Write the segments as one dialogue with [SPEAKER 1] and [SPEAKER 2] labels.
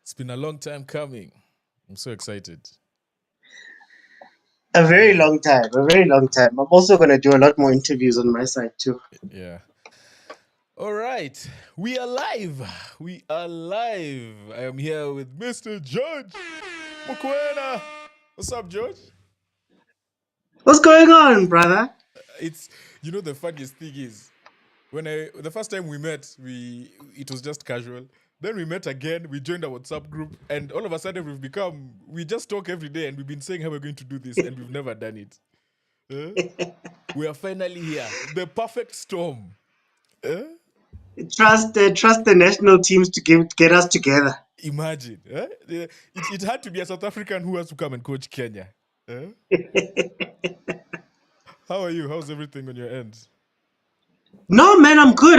[SPEAKER 1] It's been a long time coming. I'm so excited.
[SPEAKER 2] A very long time. I'm also going to do a lot more interviews on my side too.
[SPEAKER 1] Yeah. All right. We are live. I am here with Mr. George Mukwena. What's up, George?
[SPEAKER 2] What's going on, brother?
[SPEAKER 1] It's the funniest thing is when the first time we met, it was just casual. Then we met again, we joined a WhatsApp group, and all of a sudden we just talk every day, and we've been saying how we're going to do this, and we've never done it. We are finally here. The perfect storm.
[SPEAKER 2] Trust the national teams to get us together.
[SPEAKER 1] Imagine. It had to be a South African who has to come and coach Kenya. How are you? How's everything on your end?
[SPEAKER 2] No, man, I'm good.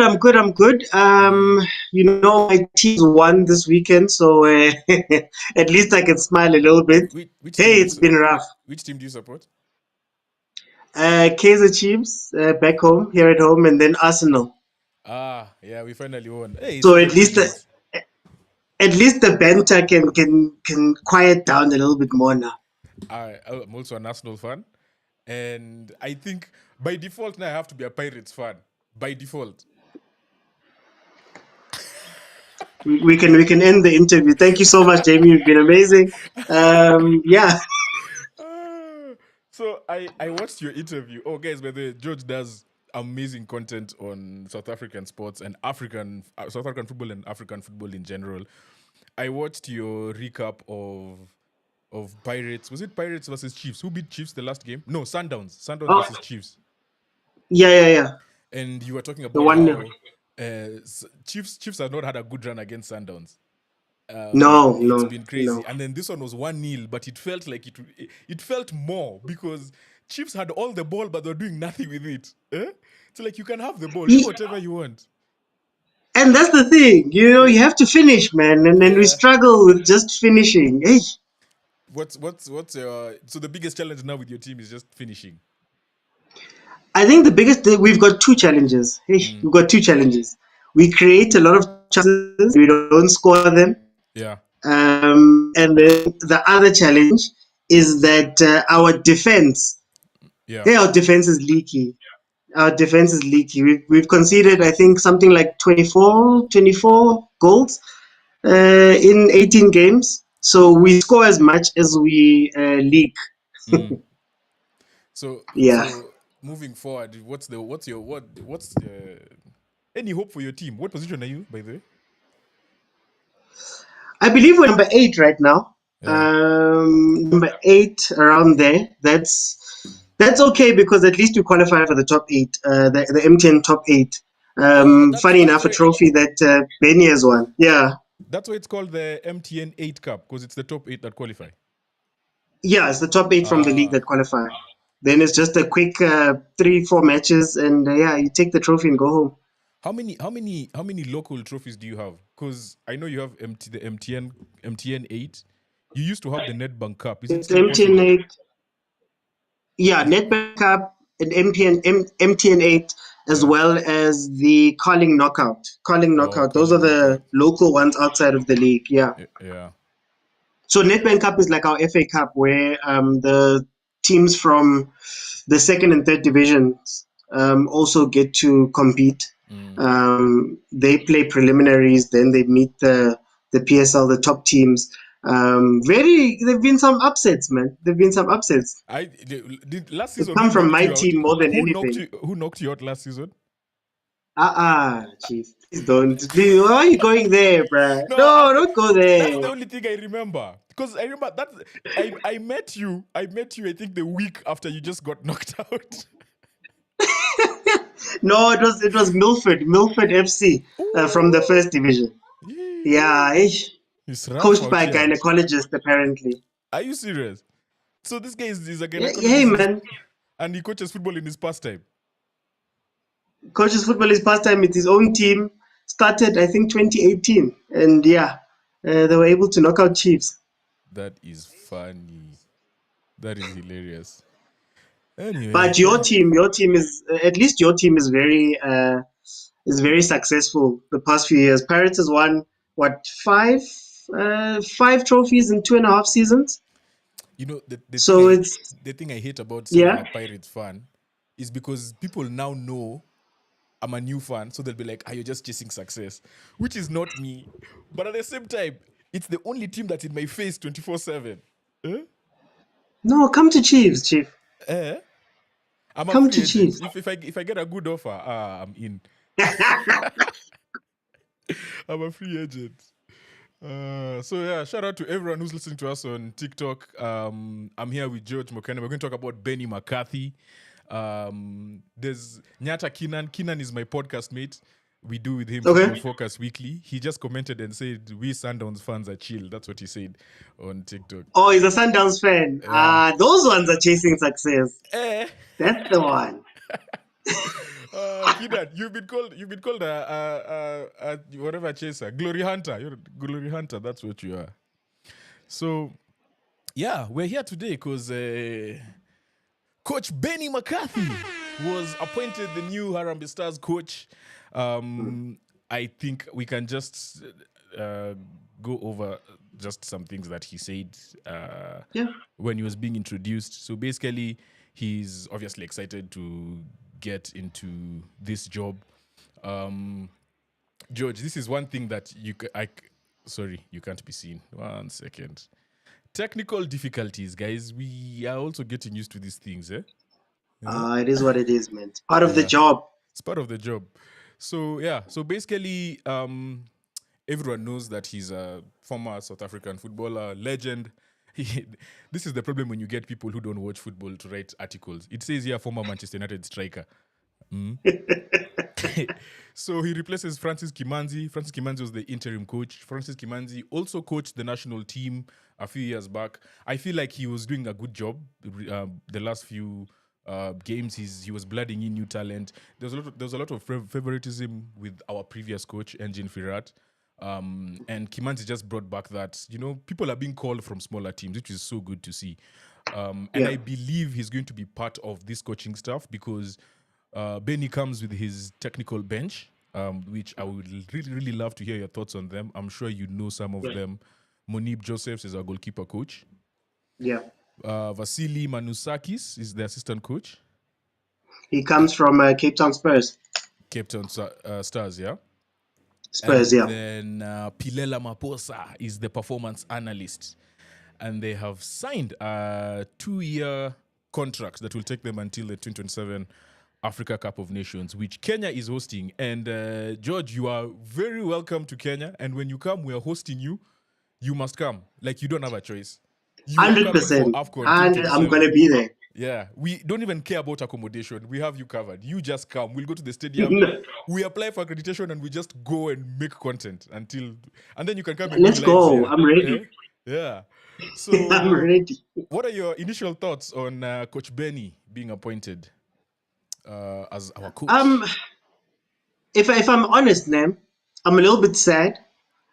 [SPEAKER 2] My teams won this weekend, so at least I can smile a little bit. It's been rough.
[SPEAKER 1] Which team do you support?
[SPEAKER 2] Kaizer Chiefs back home, here at home, and then Arsenal.
[SPEAKER 1] Yeah, we finally won. Hey,
[SPEAKER 2] so at least the banter can quiet down a little bit more now.
[SPEAKER 1] I'm also an Arsenal fan, and I think by default now I have to be a Pirates fan. By default.
[SPEAKER 2] We can end the interview. Thank you so much, Jamie. You've been amazing. Yeah.
[SPEAKER 1] So I watched your interview. Oh, guys, by the way, George does amazing content on South African sports and South African football and African football in general. I watched your recap of Pirates. Was it Pirates versus Chiefs? Who beat Chiefs the last game? No, Sundowns. Sundowns versus Chiefs.
[SPEAKER 2] Yeah.
[SPEAKER 1] And you were talking about how Chiefs have not had a good run against Sundowns. It's been crazy.
[SPEAKER 2] No.
[SPEAKER 1] And then this one was 1-0, but it felt like it felt more because Chiefs had all the ball, but they're doing nothing with it. So like you can have the ball, do whatever you want.
[SPEAKER 2] And that's the thing, you have to finish, man. And then we struggle with just finishing. Hey.
[SPEAKER 1] What's so the biggest challenge now with your team is just finishing?
[SPEAKER 2] I think we've got two challenges. We've got two challenges. We create a lot of chances, we don't score them.
[SPEAKER 1] Yeah.
[SPEAKER 2] And then the other challenge is that our defense, our defense is leaky. We've conceded, I think, something like 24 goals in 18 games. So we score as much as we leak.
[SPEAKER 1] So moving forward, what's any hope for your team? What position are you, by the way?
[SPEAKER 2] I believe we're number 8 right now. Number 8 around there. That's okay because at least we qualify for the top 8, the MTN top 8. Funny enough, a trophy that Benni has won. Yeah.
[SPEAKER 1] That's why it's called the MTN 8 Cup, because it's the top 8 that qualify.
[SPEAKER 2] Yeah, it's the top 8 from the league that qualify. Then it's just a quick 3-4 matches, and you take the trophy and go home.
[SPEAKER 1] How many local trophies do you have? Because I know you have the MTN 8. You used to have the Nedbank Cup. Is it still
[SPEAKER 2] MTN 8? Yeah, Nedbank Cup and MTN 8, as well as the Carling Knockout. Those are the local ones outside of the league. Yeah. So Nedbank Cup is like our FA Cup, where the teams from the second and third divisions also get to compete. They play preliminaries, then they meet the PSL, the top teams. There've been some upsets, man.
[SPEAKER 1] Last season,
[SPEAKER 2] come from my team more than anything.
[SPEAKER 1] Who knocked you out last season?
[SPEAKER 2] Jeez, please don't. Please, why are you going there, bruh? No, don't go there.
[SPEAKER 1] That's the only thing I remember. Because I remember that I met you. I think the week after you just got knocked out.
[SPEAKER 2] No, it was Milford FC from the first division. Yeah, coached by a gynecologist apparently.
[SPEAKER 1] Are you serious? So this guy is a gynecologist.
[SPEAKER 2] Hey, man.
[SPEAKER 1] And he coaches football in his pastime.
[SPEAKER 2] Coaches football in his pastime with his own team. Started, I think, 2018, and they were able to knock out Chiefs.
[SPEAKER 1] That is funny. That is hilarious. Anyway.
[SPEAKER 2] But your team is very successful the past few years. Pirates has won five trophies in 2.5 seasons.
[SPEAKER 1] You know,
[SPEAKER 2] So it's
[SPEAKER 1] the thing I hate about saying I'm
[SPEAKER 2] yeah.
[SPEAKER 1] a Pirates fan is because people now know I'm a new fan, so they'll be like, "Are you just chasing success?" Which is not me. But at the same time, it's the only team that's in my face 24/7. Eh?
[SPEAKER 2] No, come to Chiefs, Chief.
[SPEAKER 1] Eh? I'm a
[SPEAKER 2] Come
[SPEAKER 1] free
[SPEAKER 2] to
[SPEAKER 1] agent.
[SPEAKER 2] Chiefs.
[SPEAKER 1] If I get a good offer, I'm in. I'm a free agent. So yeah, shout out to everyone who's listening to us on TikTok. I'm here with George McCarthy. We're going to talk about Benni McCarthy. There's Nyata Kenan. Kenan is my podcast mate. We do with him Football
[SPEAKER 2] Okay.
[SPEAKER 1] Focus weekly. He just commented and said, "We Sundowns fans are chill." That's what he said on TikTok.
[SPEAKER 2] Oh, he's a Sundowns fan.
[SPEAKER 1] Yeah.
[SPEAKER 2] Those ones are chasing success.
[SPEAKER 1] Eh.
[SPEAKER 2] That's the one.
[SPEAKER 1] Kenan, you've been called a whatever chaser, glory hunter. You're a glory hunter. That's what you are. So yeah, we're here today because Coach Benni McCarthy was appointed the new Hamrambee Stars coach. I think we can just go over just some things that he said when he was being introduced. So basically, he's obviously excited to get into this job. George, this is one thing that sorry, you can't be seen. 1 second. Technical difficulties, guys. We are also getting used to these things, eh?
[SPEAKER 2] It is what it is, man. It's part of the job.
[SPEAKER 1] It's part of the job. So yeah, so basically, everyone knows that he's a former South African footballer, legend. This is the problem when you get people who don't watch football to write articles. It says here, former Manchester United striker. So he replaces Francis Kimanzi. Francis Kimanzi was the interim coach. Francis Kimanzi also coached the national team a few years back. I feel like he was doing a good job the last few games. He was blooding in new talent. There was a lot of favoritism with our previous coach, Engin Firat. And Kimanzi just brought back that, people are being called from smaller teams, which is so good to see. And I believe he's going to be part of this coaching staff because Benni comes with his technical bench, which I would really, really love to hear your thoughts on them. I'm sure you know some of them. Monib Josephs is our goalkeeper coach.
[SPEAKER 2] Yeah.
[SPEAKER 1] Vasily Manusakis is the assistant coach.
[SPEAKER 2] He comes from Cape Town Spurs.
[SPEAKER 1] Cape Town Stars, yeah?
[SPEAKER 2] Spurs,
[SPEAKER 1] and then Pilela Maposa is the performance analyst. And they have signed a 2-year contract that will take them until the 2027 Africa Cup of Nations, which Kenya is hosting. And George, you are very welcome to Kenya. And when you come, we are hosting you. You must come. Like, you don't have a choice. You
[SPEAKER 2] 100%. And I'm going to be there.
[SPEAKER 1] Yeah, we don't even care about accommodation. We have you covered. You just come. We'll go to the stadium. We apply for accreditation and we just go and make content and then you can come and
[SPEAKER 2] let's go.
[SPEAKER 1] Here.
[SPEAKER 2] I'm ready.
[SPEAKER 1] Yeah. So
[SPEAKER 2] I'm ready.
[SPEAKER 1] What are your initial thoughts on Coach Benni being appointed as our coach?
[SPEAKER 2] If I'm honest, Nam, I'm a little bit sad.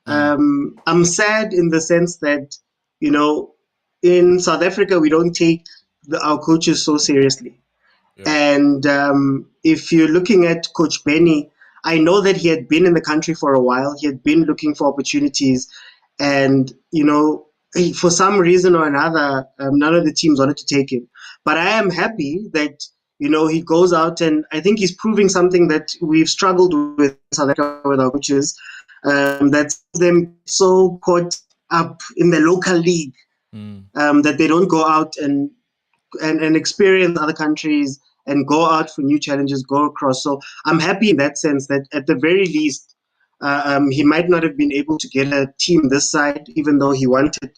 [SPEAKER 2] I'm sad in the sense that, in South Africa, we don't take our coaches so seriously. And if you're looking at Coach Benni, I know that he had been in the country for a while. He had been looking for opportunities. And, for some reason or another, none of the teams wanted to take him. But I am happy that, he goes out and I think he's proving something that we've struggled with in South Africa with our coaches. That's them so caught up in the local league that they don't go out and experience other countries and go out for new challenges, go across. So I'm happy in that sense that at the very least, he might not have been able to get a team this side, even though he wanted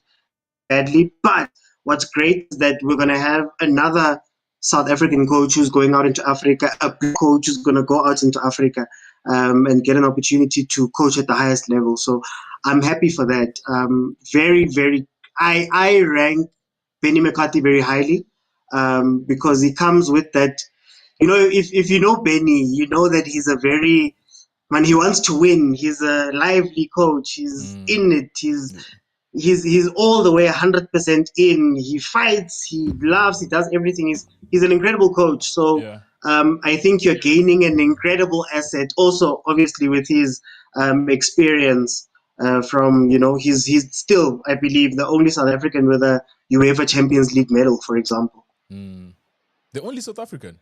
[SPEAKER 2] badly. But what's great is that we're going to have another South African coach who's going out into Africa, a coach who's going to go out into Africa and get an opportunity to coach at the highest level. So I'm happy for that. Very, very, I rank Benni McCarthy very highly because he comes with that. If you know Benni, you know that he's a very, he wants to win. He's a lively coach. He's in it. He's all the way 100% in. He fights. He laughs. He does everything. He's an incredible coach. So I think you're gaining an incredible asset. Also, obviously, with his experience. from, he's still, I believe, the only South African with a UEFA Champions League medal, for example.
[SPEAKER 1] The only South African?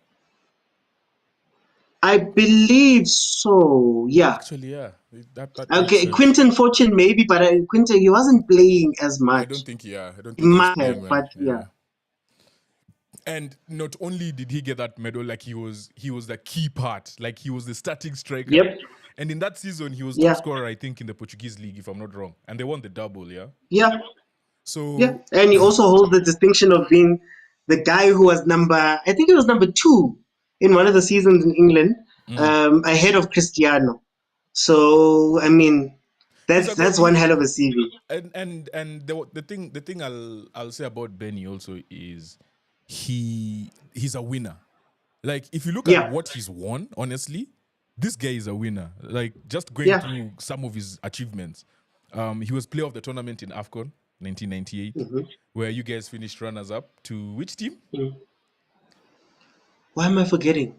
[SPEAKER 2] I believe so, yeah.
[SPEAKER 1] Actually, yeah. That
[SPEAKER 2] Okay,
[SPEAKER 1] makes sense.
[SPEAKER 2] Quinton Fortune maybe, but Quinton, he wasn't playing as much.
[SPEAKER 1] I don't think he
[SPEAKER 2] He
[SPEAKER 1] was
[SPEAKER 2] might
[SPEAKER 1] playing
[SPEAKER 2] have,
[SPEAKER 1] well.
[SPEAKER 2] but yeah.
[SPEAKER 1] And not only did he get that medal, like he was the key part, like he was the starting striker.
[SPEAKER 2] Yep.
[SPEAKER 1] And in that season, he was
[SPEAKER 2] Yeah.
[SPEAKER 1] top scorer, I think, in the Portuguese league, if I'm not wrong. And they won the double, yeah?
[SPEAKER 2] Yeah.
[SPEAKER 1] So
[SPEAKER 2] Yeah, and he also holds the distinction of being the guy who was I think he was number 2 in one of the seasons in England, ahead of Cristiano. So I mean, that's one hell of a CV.
[SPEAKER 1] And the thing I'll say about Benny also is he's a winner. Like if you look at what he's won, honestly, this guy is a winner. Like just going through some of his achievements. He was player of the tournament in AFCON 1998, where you guys finished runners up to which team?
[SPEAKER 2] Why am I forgetting?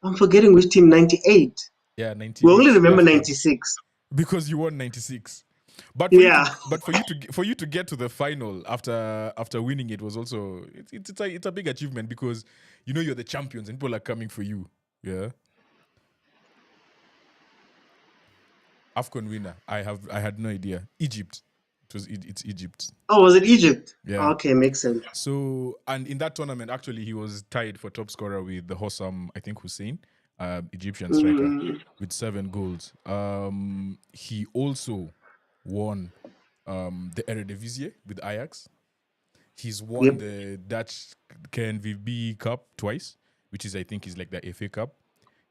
[SPEAKER 2] I'm forgetting which team. 98.
[SPEAKER 1] Yeah, 98.
[SPEAKER 2] We only remember
[SPEAKER 1] AFCON.
[SPEAKER 2] 96
[SPEAKER 1] because you won 96. But for you to get to the final after winning it was also it's a big achievement because you're the champions and people are coming for you. Yeah. AFCON winner. I had no idea. Egypt. It's Egypt.
[SPEAKER 2] Oh, was it Egypt?
[SPEAKER 1] Yeah.
[SPEAKER 2] Okay, makes sense.
[SPEAKER 1] So, and in that tournament, actually, he was tied for top scorer with the Hossam, I think Hussein, Egyptian striker, with 7 goals. He also won the Eredivisie with Ajax. He's won the Dutch KNVB Cup twice, which I think is like the FA Cup.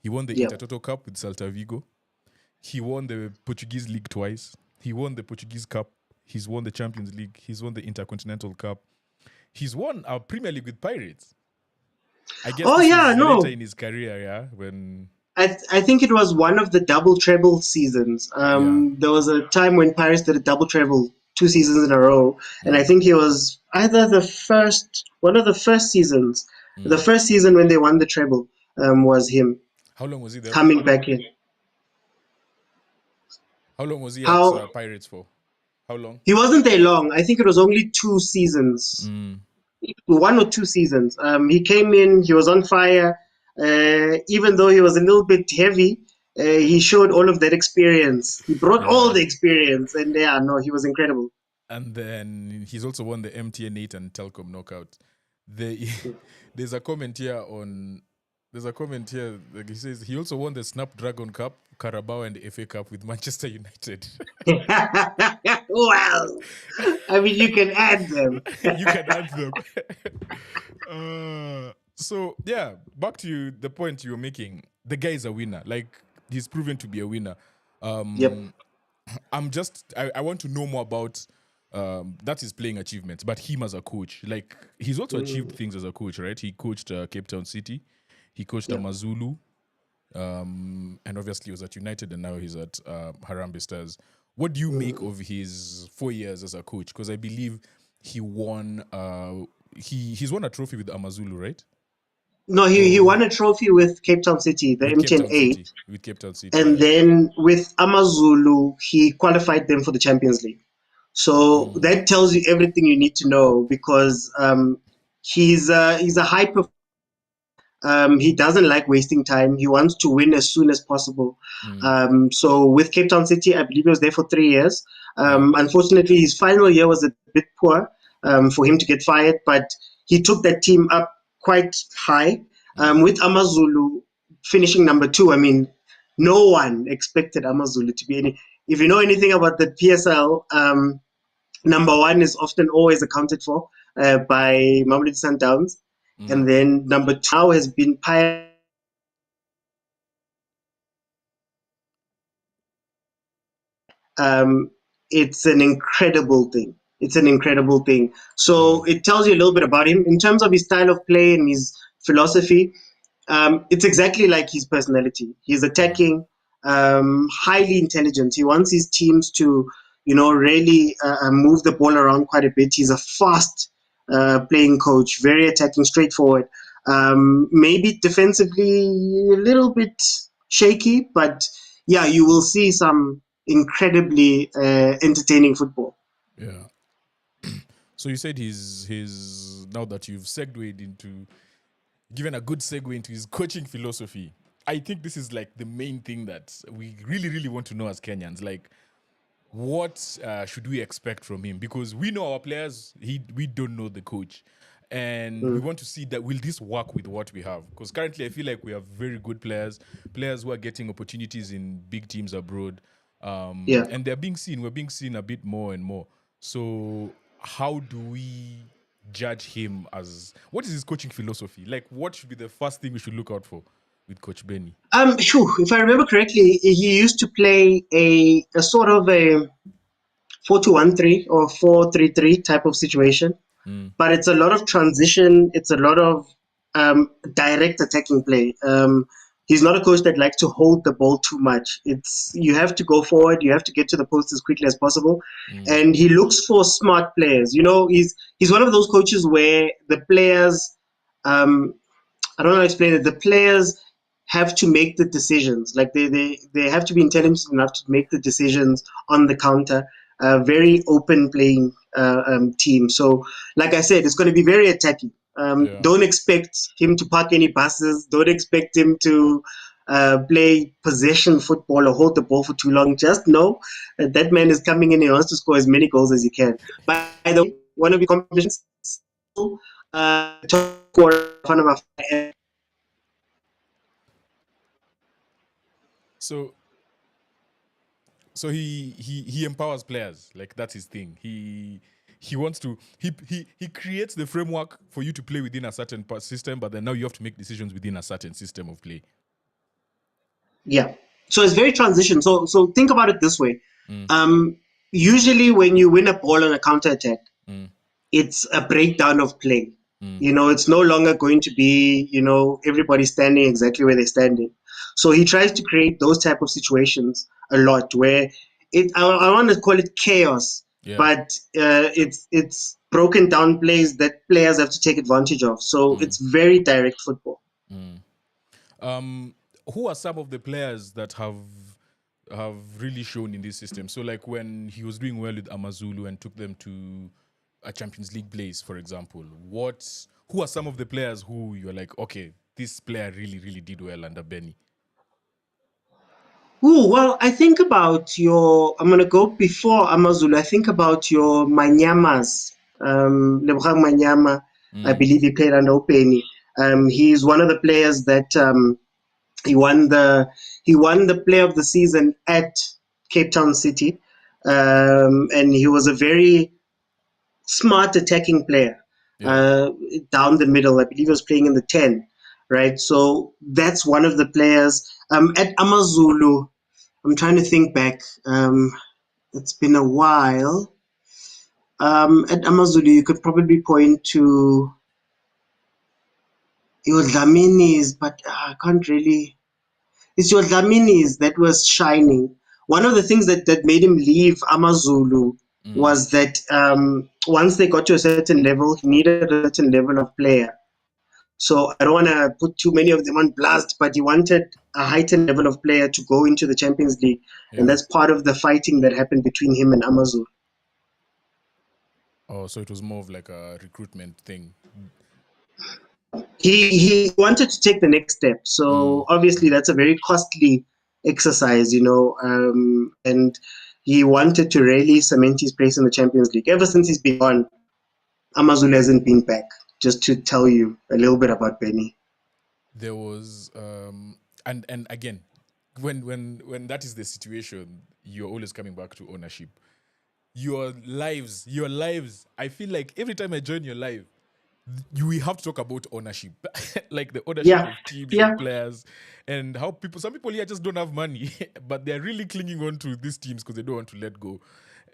[SPEAKER 1] He won the Intertoto Cup with Celta Vigo. He won the Portuguese League twice. He won the Portuguese Cup. He's won the Champions League. He's won the Intercontinental Cup. He's won our Premier League with Pirates. I guess later in his career, yeah, when
[SPEAKER 2] I think it was one of the double treble seasons. There was a time when Pirates did a double treble 2 seasons in a row, and I think he was either one of the first seasons. The first season when they won the treble was him.
[SPEAKER 1] How long was he there?
[SPEAKER 2] Coming back in.
[SPEAKER 1] How long was he at Pirates for? How long?
[SPEAKER 2] He wasn't there long. I think it was only 2 seasons. 1 or 2 seasons. He came in, he was on fire. Even though he was a little bit heavy, he showed all of that experience. He brought all the experience, and he was incredible.
[SPEAKER 1] And then he's also won the MTN 8 and Telkom knockout. There's a comment here like he says he also won the Snapdragon Cup, Carabao, and the FA Cup with Manchester United.
[SPEAKER 2] Well, I mean, you can add them.
[SPEAKER 1] You can add them. So, yeah, back to the point you were making. The guy is a winner. Like, he's proven to be a winner. I want to know more about that's his playing achievements, but him as a coach. Like, he's also achieved things as a coach, right? He coached Cape Town City. He coached Amazulu. And obviously he was at United and now he's at Hamrambee Stars. What do you make of his 4 years as a coach? Because I believe he won he's won a trophy with Amazulu, right?
[SPEAKER 2] No, he won a trophy with Cape Town City, the MTN 8.
[SPEAKER 1] With Cape Town City.
[SPEAKER 2] And then with Amazulu, he qualified them for the Champions League. So that tells you everything you need to know because he's a high performer. He doesn't like wasting time. He wants to win as soon as possible. So with Cape Town City, I believe he was there for 3 years. Unfortunately, his final year was a bit poor for him to get fired, but he took that team up quite high. With Amazulu finishing number 2, I mean, no one expected Amazulu to be any. If you know anything about the PSL, number 1 is often always accounted for by Mamelodi Sundowns. And then number 2 now has been Pirates. It's an incredible thing. So it tells you a little bit about him. In terms of his style of play and his philosophy, it's exactly like his personality. He's attacking, highly intelligent. He wants his teams to, really move the ball around quite a bit. He's a fast playing coach, very attacking, straightforward. Maybe defensively a little bit shaky, but yeah, you will see some incredibly entertaining football.
[SPEAKER 1] Yeah. So you said his now that you've segued into given a good segue into his coaching philosophy. I think this is like the main thing that we really, really want to know as Kenyans. Like, what should we expect from him? Because we know our players, we don't know the coach. And we want to see that will this work with what we have? Because currently I feel like we have very good players who are getting opportunities in big teams abroad.
[SPEAKER 2] Yeah.
[SPEAKER 1] And we're being seen a bit more and more. So how do we judge him as what is his coaching philosophy? Like what should be the first thing we should look out for with Coach Benny?
[SPEAKER 2] If I remember correctly, he used to play a sort of a 4-2-1-3 or 4-3-3 type of situation. But it's a lot of transition. It's a lot of direct attacking play. He's not a coach that likes to hold the ball too much. It's you have to go forward. You have to get to the post as quickly as possible, and he looks for smart players. You know, he's one of those coaches where the players, I don't know how to explain it. The players have to make the decisions. Like they have to be intelligent enough to make the decisions on the counter. Very open playing team. So, like I said, it's going to be very attacking. Don't expect him to park any passes. Don't expect him to play possession football or hold the ball for too long. Just know that man is coming in and he wants to score as many goals as he can. By the way, one of the competitions, top scorer, one of our
[SPEAKER 1] So so he empowers players, like that's his thing. He wants to he creates the framework for you to play within a certain system, but then now you have to make decisions within a certain system of play.
[SPEAKER 2] Yeah. So it's very transition. So think about it this way. Usually when you win a ball on a counter attack, it's a breakdown of play. You know, it's no longer going to be, you know, everybody standing exactly where they're standing. So he tries to create those type of situations a lot where I want to call it chaos, but it's broken down plays that players have to take advantage of. So it's very direct football.
[SPEAKER 1] Who are some of the players that have really shown in this system? So like when he was doing well with Amazulu and took them to a Champions League place, for example, who are some of the players who you're like, okay, this player really, really did well under Benny?
[SPEAKER 2] Ooh, well, I think about I'm going to go before Amazulu. I think about your Manyamas, Lebogang Manyama. I believe he played under Openi. He's one of the players that he won the player of the season at Cape Town City. And he was a very smart attacking player down the middle. I believe he was playing in the 10, right? So that's one of the players. At Amazulu, I'm trying to think back. It's been a while. At Amazulu, you could probably point to your Dlaminis, but I can't really. It's your Dlaminis that was shining. One of the things that made him leave Amazulu was that once they got to a certain level, he needed a certain level of player. So I don't want to put too many of them on blast, but he wanted a heightened level of player to go into the Champions League. And that's part of the fighting that happened between him and Amazulu.
[SPEAKER 1] Oh, so it was more of like a recruitment thing.
[SPEAKER 2] He wanted to take the next step. So obviously that's a very costly exercise, you know, and he wanted to really cement his place in the Champions League. Ever since he's been gone, Amazulu hasn't been back. Just to tell you a little bit about Benny.
[SPEAKER 1] There was and again, when that is the situation, you're always coming back to ownership. Your lives. I feel like every time I join your live, we have to talk about ownership, like the ownership
[SPEAKER 2] Yeah,
[SPEAKER 1] of teams,
[SPEAKER 2] yeah.
[SPEAKER 1] of players, and how some people here just don't have money, but they're really clinging on to these teams because they don't want to let go.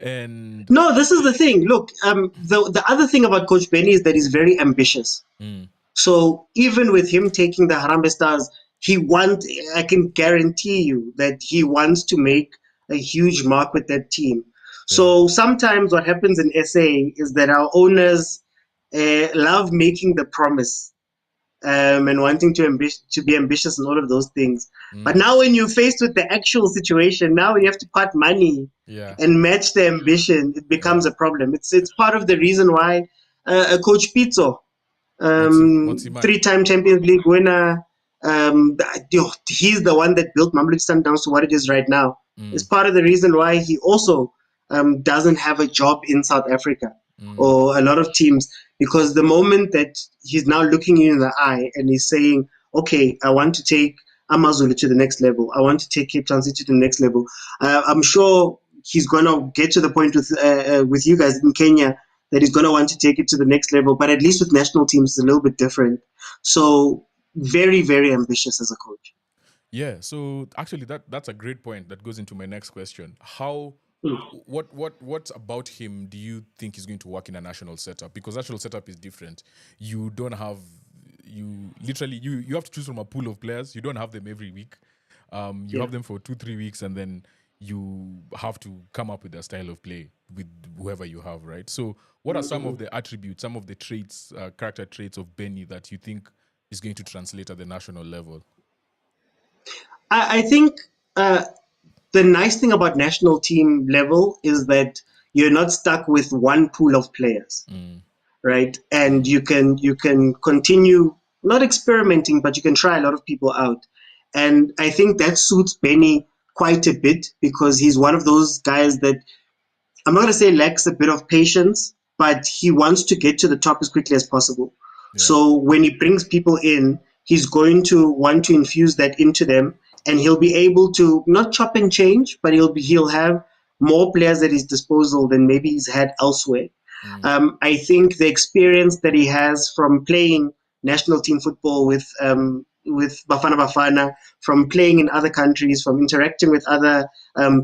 [SPEAKER 1] And
[SPEAKER 2] No, this is the thing. Look, the other thing about Coach Benny is that he's very ambitious. So even with him taking the Hamrambee Stars, I can guarantee you that he wants to make a huge mark with that team. So sometimes what happens in SA is that our owners love making the promise and wanting to be ambitious and all of those things. But
[SPEAKER 1] Mm.
[SPEAKER 2] now when you're faced with the actual situation, now when you have to part money
[SPEAKER 1] Yeah.
[SPEAKER 2] and match the ambition, it becomes
[SPEAKER 1] Yeah.
[SPEAKER 2] a problem. It's part of the reason why Coach Pizzo,
[SPEAKER 1] Motsimane.
[SPEAKER 2] three-time Champions League winner, he's the one that built Mamelodi Sundowns to what it is right now. It's
[SPEAKER 1] Mm.
[SPEAKER 2] part of the reason why he also doesn't have a job in South Africa
[SPEAKER 1] Mm.
[SPEAKER 2] or a lot of teams, because the moment that he's now looking you in the eye and he's saying, okay, I want to take Amazulu to the next level, I want to take Cape Town City to the next level, I'm sure he's going to get to the point with you guys in Kenya that he's going to want to take it to the next level. But at least with national teams, it's a little bit different. So very, very ambitious as a coach.
[SPEAKER 1] Yeah, so actually that's a great point that goes into my next question. How
[SPEAKER 2] Mm.
[SPEAKER 1] what about him do you think is going to work in a national setup? Because national setup is different. You don't have you literally you have to choose from a pool of players. You don't have them every week. You
[SPEAKER 2] Yeah.
[SPEAKER 1] have them for 2-3 weeks and then you have to come up with a style of play with whoever you have, right? So what are some of the attributes, some of the traits, character traits of Benny that you think is going to translate at the national level?
[SPEAKER 2] I think the nice thing about national team level is that you're not stuck with one pool of players,
[SPEAKER 1] Mm.
[SPEAKER 2] right? And
[SPEAKER 1] Mm.
[SPEAKER 2] you can continue not experimenting, but you can try a lot of people out. And I think that suits Benny quite a bit because he's one of those guys that I'm not going to say lacks a bit of patience, but he wants to get to the top as quickly as possible.
[SPEAKER 1] Yeah.
[SPEAKER 2] So when he brings people in, he's going to want to infuse that into them, and he'll be able to not chop and change, but he'll have more players at his disposal than maybe he's had elsewhere.
[SPEAKER 1] Mm.
[SPEAKER 2] I think the experience that he has from playing national team football with Bafana Bafana, from playing in other countries, from interacting with other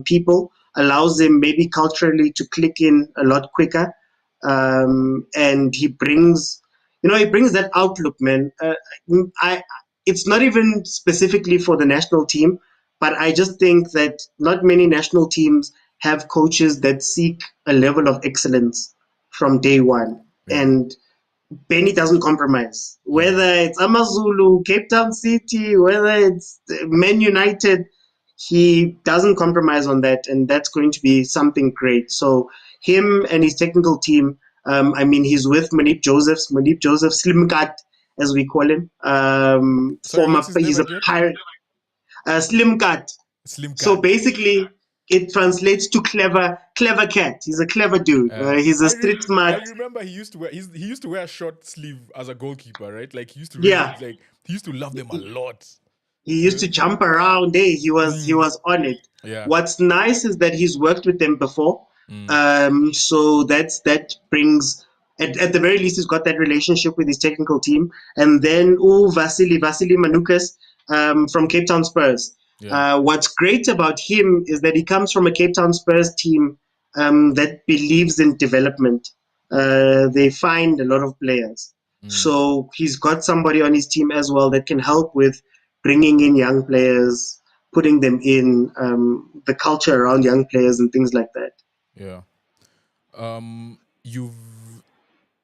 [SPEAKER 2] people, allows him maybe culturally to click in a lot quicker. And he brings that outlook, man. I It's not even specifically for the national team, but I just think that not many national teams have coaches that seek a level of excellence from day one.
[SPEAKER 1] Yeah.
[SPEAKER 2] And Benny doesn't compromise.
[SPEAKER 1] Mm.
[SPEAKER 2] Whether it's Amazulu, Cape Town City, whether it's Man United, he doesn't compromise on that, and that's going to be something great. So him and his technical team, he's with Manip Joseph, Slim Cut, as we call him.
[SPEAKER 1] Sorry, what's his name
[SPEAKER 2] He's a
[SPEAKER 1] again?
[SPEAKER 2] pirate, Slim Cut.
[SPEAKER 1] Slim
[SPEAKER 2] So
[SPEAKER 1] Cat.
[SPEAKER 2] basically, it translates to clever cat. He's a clever dude. He's a street
[SPEAKER 1] I
[SPEAKER 2] smart.
[SPEAKER 1] remember he used to wear a short sleeve as a goalkeeper, right? Like he used to really
[SPEAKER 2] Yeah,
[SPEAKER 1] like he used to love them a lot.
[SPEAKER 2] he used
[SPEAKER 1] Uh,
[SPEAKER 2] to jump around. Hey, he
[SPEAKER 1] mm,
[SPEAKER 2] was on it.
[SPEAKER 1] yeah.
[SPEAKER 2] What's nice is that he's worked with them before,
[SPEAKER 1] Mm,
[SPEAKER 2] so that brings at the very least he's got that relationship with his technical team. And then Vasily Manukas from Cape Town Spurs.
[SPEAKER 1] yeah.
[SPEAKER 2] What's great about him is that he comes from a Cape Town Spurs team that believes in development. They find a lot of players.
[SPEAKER 1] Mm,
[SPEAKER 2] So he's got somebody on his team as well that can help with bringing in young players, putting them in, the culture around young players and things like that.
[SPEAKER 1] yeah. Um, you've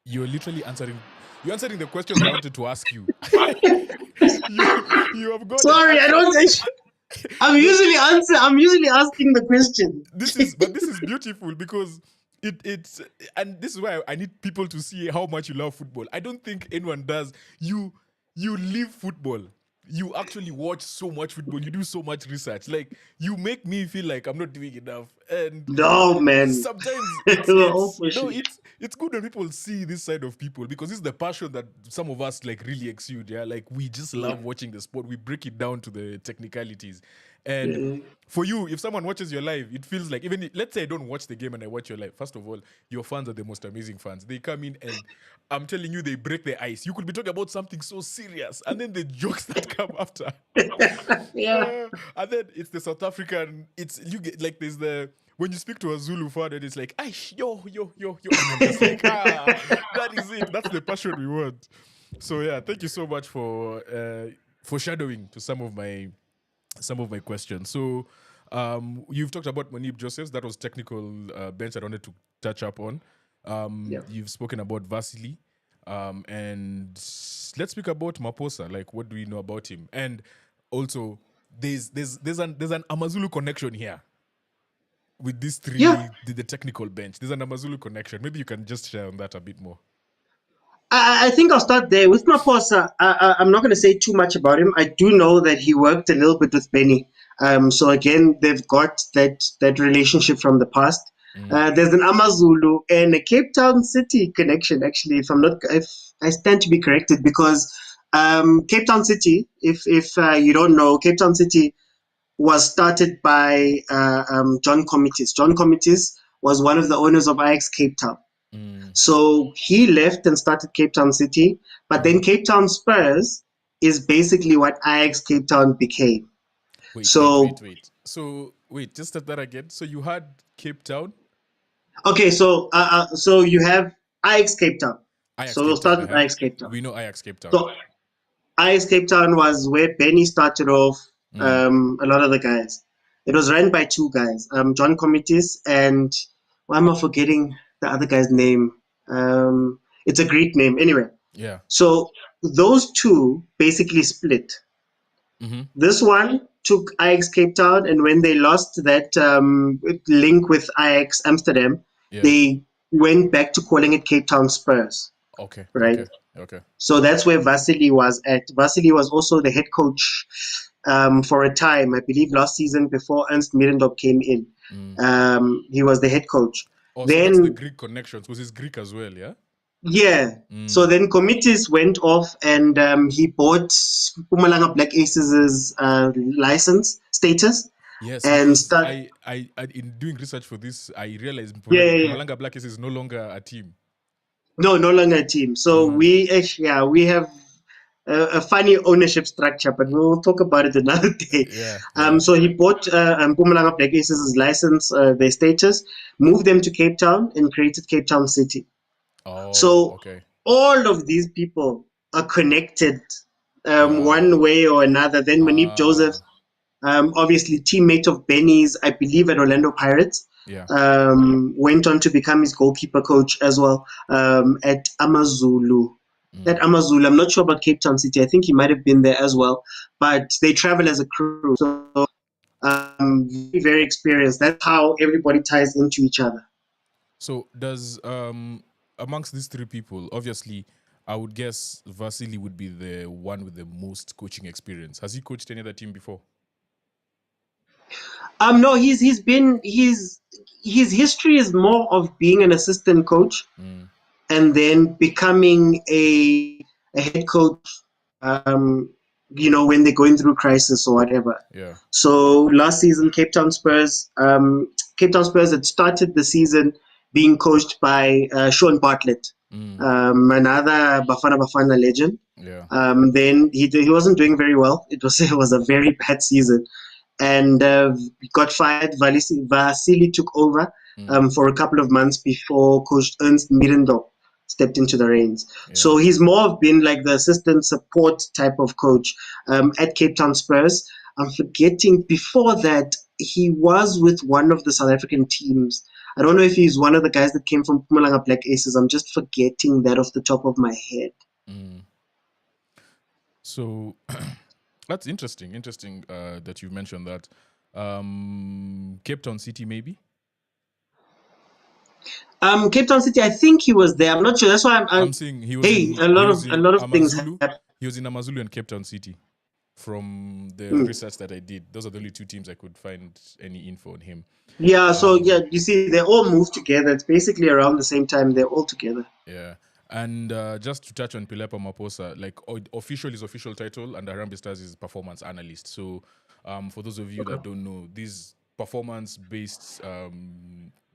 [SPEAKER 1] you're literally answering the questions I wanted to ask you. you you have gone and
[SPEAKER 2] Sorry, I
[SPEAKER 1] answered.
[SPEAKER 2] don't.
[SPEAKER 1] No,
[SPEAKER 2] I'm usually asking the question.
[SPEAKER 1] this is beautiful because it's and this is why I need people to see how much you love football. I don't think anyone does. You live football. You actually watch so much football. You do so much research. Like you make me feel like I'm not doing enough. And
[SPEAKER 2] No, man.
[SPEAKER 1] sometimes
[SPEAKER 2] We're all pushing.
[SPEAKER 1] it's good when people see this side of people because this is the passion that some of us like really exude. Yeah, like we just
[SPEAKER 2] Yeah.
[SPEAKER 1] love watching the sport. We break it down to the technicalities. And
[SPEAKER 2] Mhm.
[SPEAKER 1] for you, if someone watches your live, it feels like even let's say I don't watch the game and I watch your live. First of all, your fans are the most amazing fans. They come in and I'm telling you, they break the ice. You could be talking about something so serious, and then the jokes that come after.
[SPEAKER 2] Yeah.
[SPEAKER 1] And then it's the South African. It's you get like there's the when you speak to a Zulu fan and it's like, "Aish, yo," and I'm just like, that is it. That's the passion we want. So yeah, thank you so much for foreshadowing to some of my questions. So you've talked about Manip Josephs. That was technical bench I wanted to touch up on.
[SPEAKER 2] Yeah.
[SPEAKER 1] You've spoken about Vasily. And let's speak about Maposa. Like, what do we know about him? And also, there's an Amazulu connection here with these three,
[SPEAKER 2] Yeah.
[SPEAKER 1] the technical bench. There's an Amazulu connection. Maybe you can just share on that a bit more.
[SPEAKER 2] I think I'll start there. With Maposa, I'm not going to say too much about him. I do know that he worked a little bit with Benny. So again, they've got that relationship from the past. There's an Amazulu and a Cape Town City connection. Actually, if I stand to be corrected, because Cape Town City, if you don't know, Cape Town City was started by John Committees. John Committees was one of the owners of Ajax Cape Town. So he left and started Cape Town City, but then Cape Town Spurs is basically what Ajax Cape Town became.
[SPEAKER 1] Wait.
[SPEAKER 2] So
[SPEAKER 1] Just start that again. So you had Cape Town.
[SPEAKER 2] Okay, so you have Ajax Cape Town. So we'll start with Ajax Cape Town.
[SPEAKER 1] We know Ajax Cape Town.
[SPEAKER 2] So Ajax Cape Town was where Benny started off. A lot of the guys. It was run by two guys, John Committees and why am I forgetting the other guy's name? It's a Greek name. Anyway.
[SPEAKER 1] Yeah.
[SPEAKER 2] So those two basically split. This one took Ajax Cape Town, and when they lost that link with Ajax Amsterdam, they went back to calling it Cape Town Spurs.
[SPEAKER 1] Okay.
[SPEAKER 2] Right.
[SPEAKER 1] Okay.
[SPEAKER 2] So that's where Vasily was at. Vasily was also the head coach for a time, I believe, last season before Ernst Middendorp came in. He was the head coach.
[SPEAKER 1] Oh, then, so that's the Greek connections, because he's Greek as well, yeah?
[SPEAKER 2] Yeah. So then Committees went off and he bought Mpumalanga Black Aces' license status.
[SPEAKER 1] Yes,
[SPEAKER 2] and
[SPEAKER 1] I in doing research for this, I realized
[SPEAKER 2] Mpumalanga
[SPEAKER 1] Black Aces is no longer a team.
[SPEAKER 2] No longer a team. So we have a funny ownership structure, but we'll talk about it another day. So he bought Mpumalanga Black Aces' license, their status, moved them to Cape Town and created Cape Town City. So all of these people are connected one way or another. Then Manip Joseph, obviously teammate of Benny's, I believe at Orlando Pirates, went on to become his goalkeeper coach as well at Amazulu. That Amazulu, I'm not sure about Cape Town City. I think he might have been there as well. But they travel as a crew. So very, very experienced. That's how everybody ties into each other.
[SPEAKER 1] So does amongst these three people, obviously, I would guess Vasily would be the one with the most coaching experience. Has he coached any other team before?
[SPEAKER 2] No, his history is more of being an assistant coach and then becoming a head coach. When they're going through crisis or whatever.
[SPEAKER 1] Yeah.
[SPEAKER 2] So last season, Cape Town Spurs had started the season being coached by Sean Bartlett, another Bafana legend.
[SPEAKER 1] Yeah.
[SPEAKER 2] Then he wasn't doing very well. It was a very bad season, and got fired. Vasily took over for a couple of months before Coach Ernst Middendorp stepped into the reins. So he's more of been like the assistant support type of coach at Cape Town Spurs. I'm forgetting, before that, he was with one of the South African teams. I don't know if he's one of the guys that came from Mpumalanga Black Aces. I'm just forgetting that off the top of my head.
[SPEAKER 1] So that's interesting that you mentioned that. Cape Town City, maybe?
[SPEAKER 2] Cape Town City, I think he was there. I'm not sure. That's why I'm
[SPEAKER 1] saying he was.
[SPEAKER 2] A lot of things.
[SPEAKER 1] He was in Amazulu and Cape Town City. From the research that I did, those are the only two teams I could find any info on him.
[SPEAKER 2] Yeah. So you see, they all moved together. It's basically around the same time. They're all together.
[SPEAKER 1] Yeah. And just to touch on Pilepa Maposa, like his official title and Hamrambee Stars is performance analyst. So for those of you that don't know, these performance-based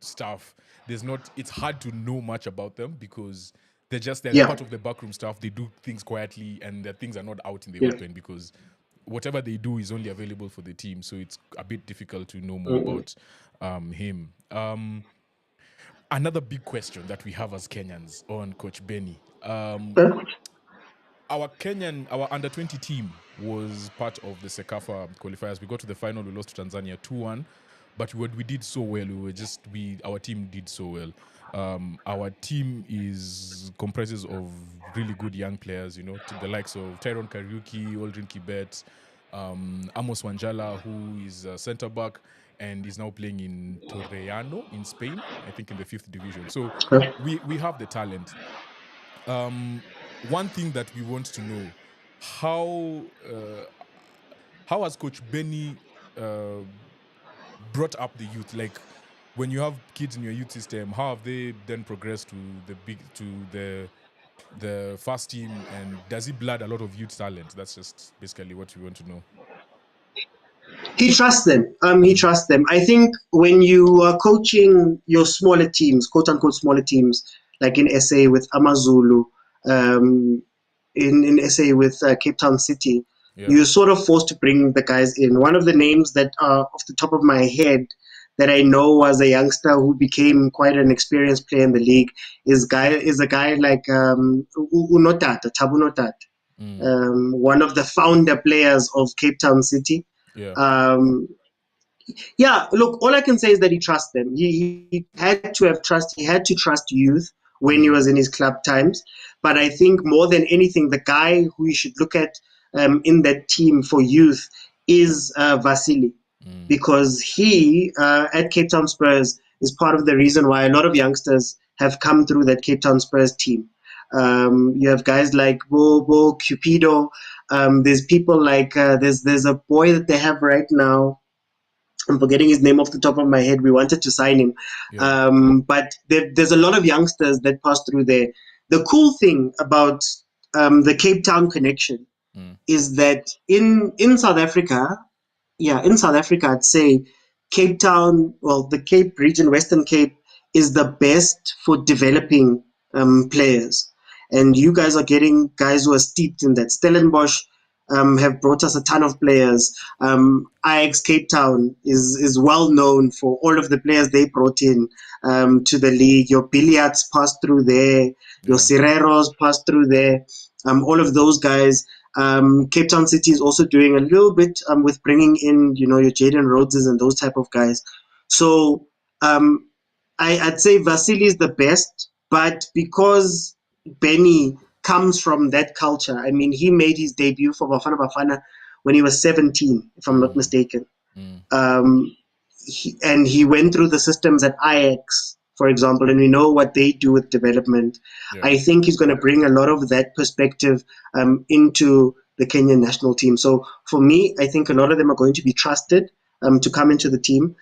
[SPEAKER 1] stuff, it's hard to know much about them because they're part of the backroom staff. They do things quietly and their things are not out in the open because whatever they do is only available for the team. So it's a bit difficult to know more about him. Another big question that we have as Kenyans on Coach Benny. Our under 20 team was part of the Sekafa qualifiers. We got to the final, we lost to Tanzania 2-1. But we did so well. Our team did so well. Our team comprises of really good young players, to the likes of Tyrone Kariuki, Aldrin Kibet, Amos Wanjala, who is a centre back and is now playing in Torrellano in Spain, I think in the 5th division. So we have the talent. One thing that we want to know, how has Coach Benni brought up the youth? Like, when you have kids in your youth system, how have they then progressed to the first team, and does he blood a lot of youth talent? That's just basically what we want to know.
[SPEAKER 2] He trusts them. He trusts them. I think when you are coaching your smaller teams, quote unquote smaller teams, like in SA with Amazulu, in SA with Cape Town City, you're sort of forced to bring the guys in. One of the names that are off the top of my head that I know was a youngster who became quite an experienced player in the league is a guy like Unotata, Tabu Notata, one of the founder players of Cape Town City. Look, all I can say is that he trusts them. He had to have trust. He had to trust youth when he was in his club times. But I think more than anything, the guy who you should look at in that team for youth is Vasily, because he at Cape Town Spurs is part of the reason why a lot of youngsters have come through that Cape Town Spurs team. You have guys like Bobo, Cupido. There's people like there's a boy that they have right now. I'm forgetting his name off the top of my head. We wanted to sign him, but there's a lot of youngsters that pass through there. The cool thing about the Cape Town connection is that in South Africa, I'd say Cape Town, the Cape region, Western Cape, is the best for developing players. And you guys are getting guys who are steeped in that. Stellenbosch have brought us a ton of players. Ajax Cape Town is well known for all of the players they brought in to the league. Your Billiards passed through there. Your Cireros passed through there. All of those guys. Cape Town City is also doing a little bit with bringing in, your Jaden Rhodeses and those type of guys. So I'd say Vasily is the best, but because Benny comes from that culture, I mean, he made his debut for Bafana Bafana when he was 17, if I'm not mistaken. He went through the systems at Ajax, for example, and we know what they do with development. I think he's going to bring a lot of that perspective into the Kenyan national team. So for me, I think a lot of them are going to be trusted to come into the team.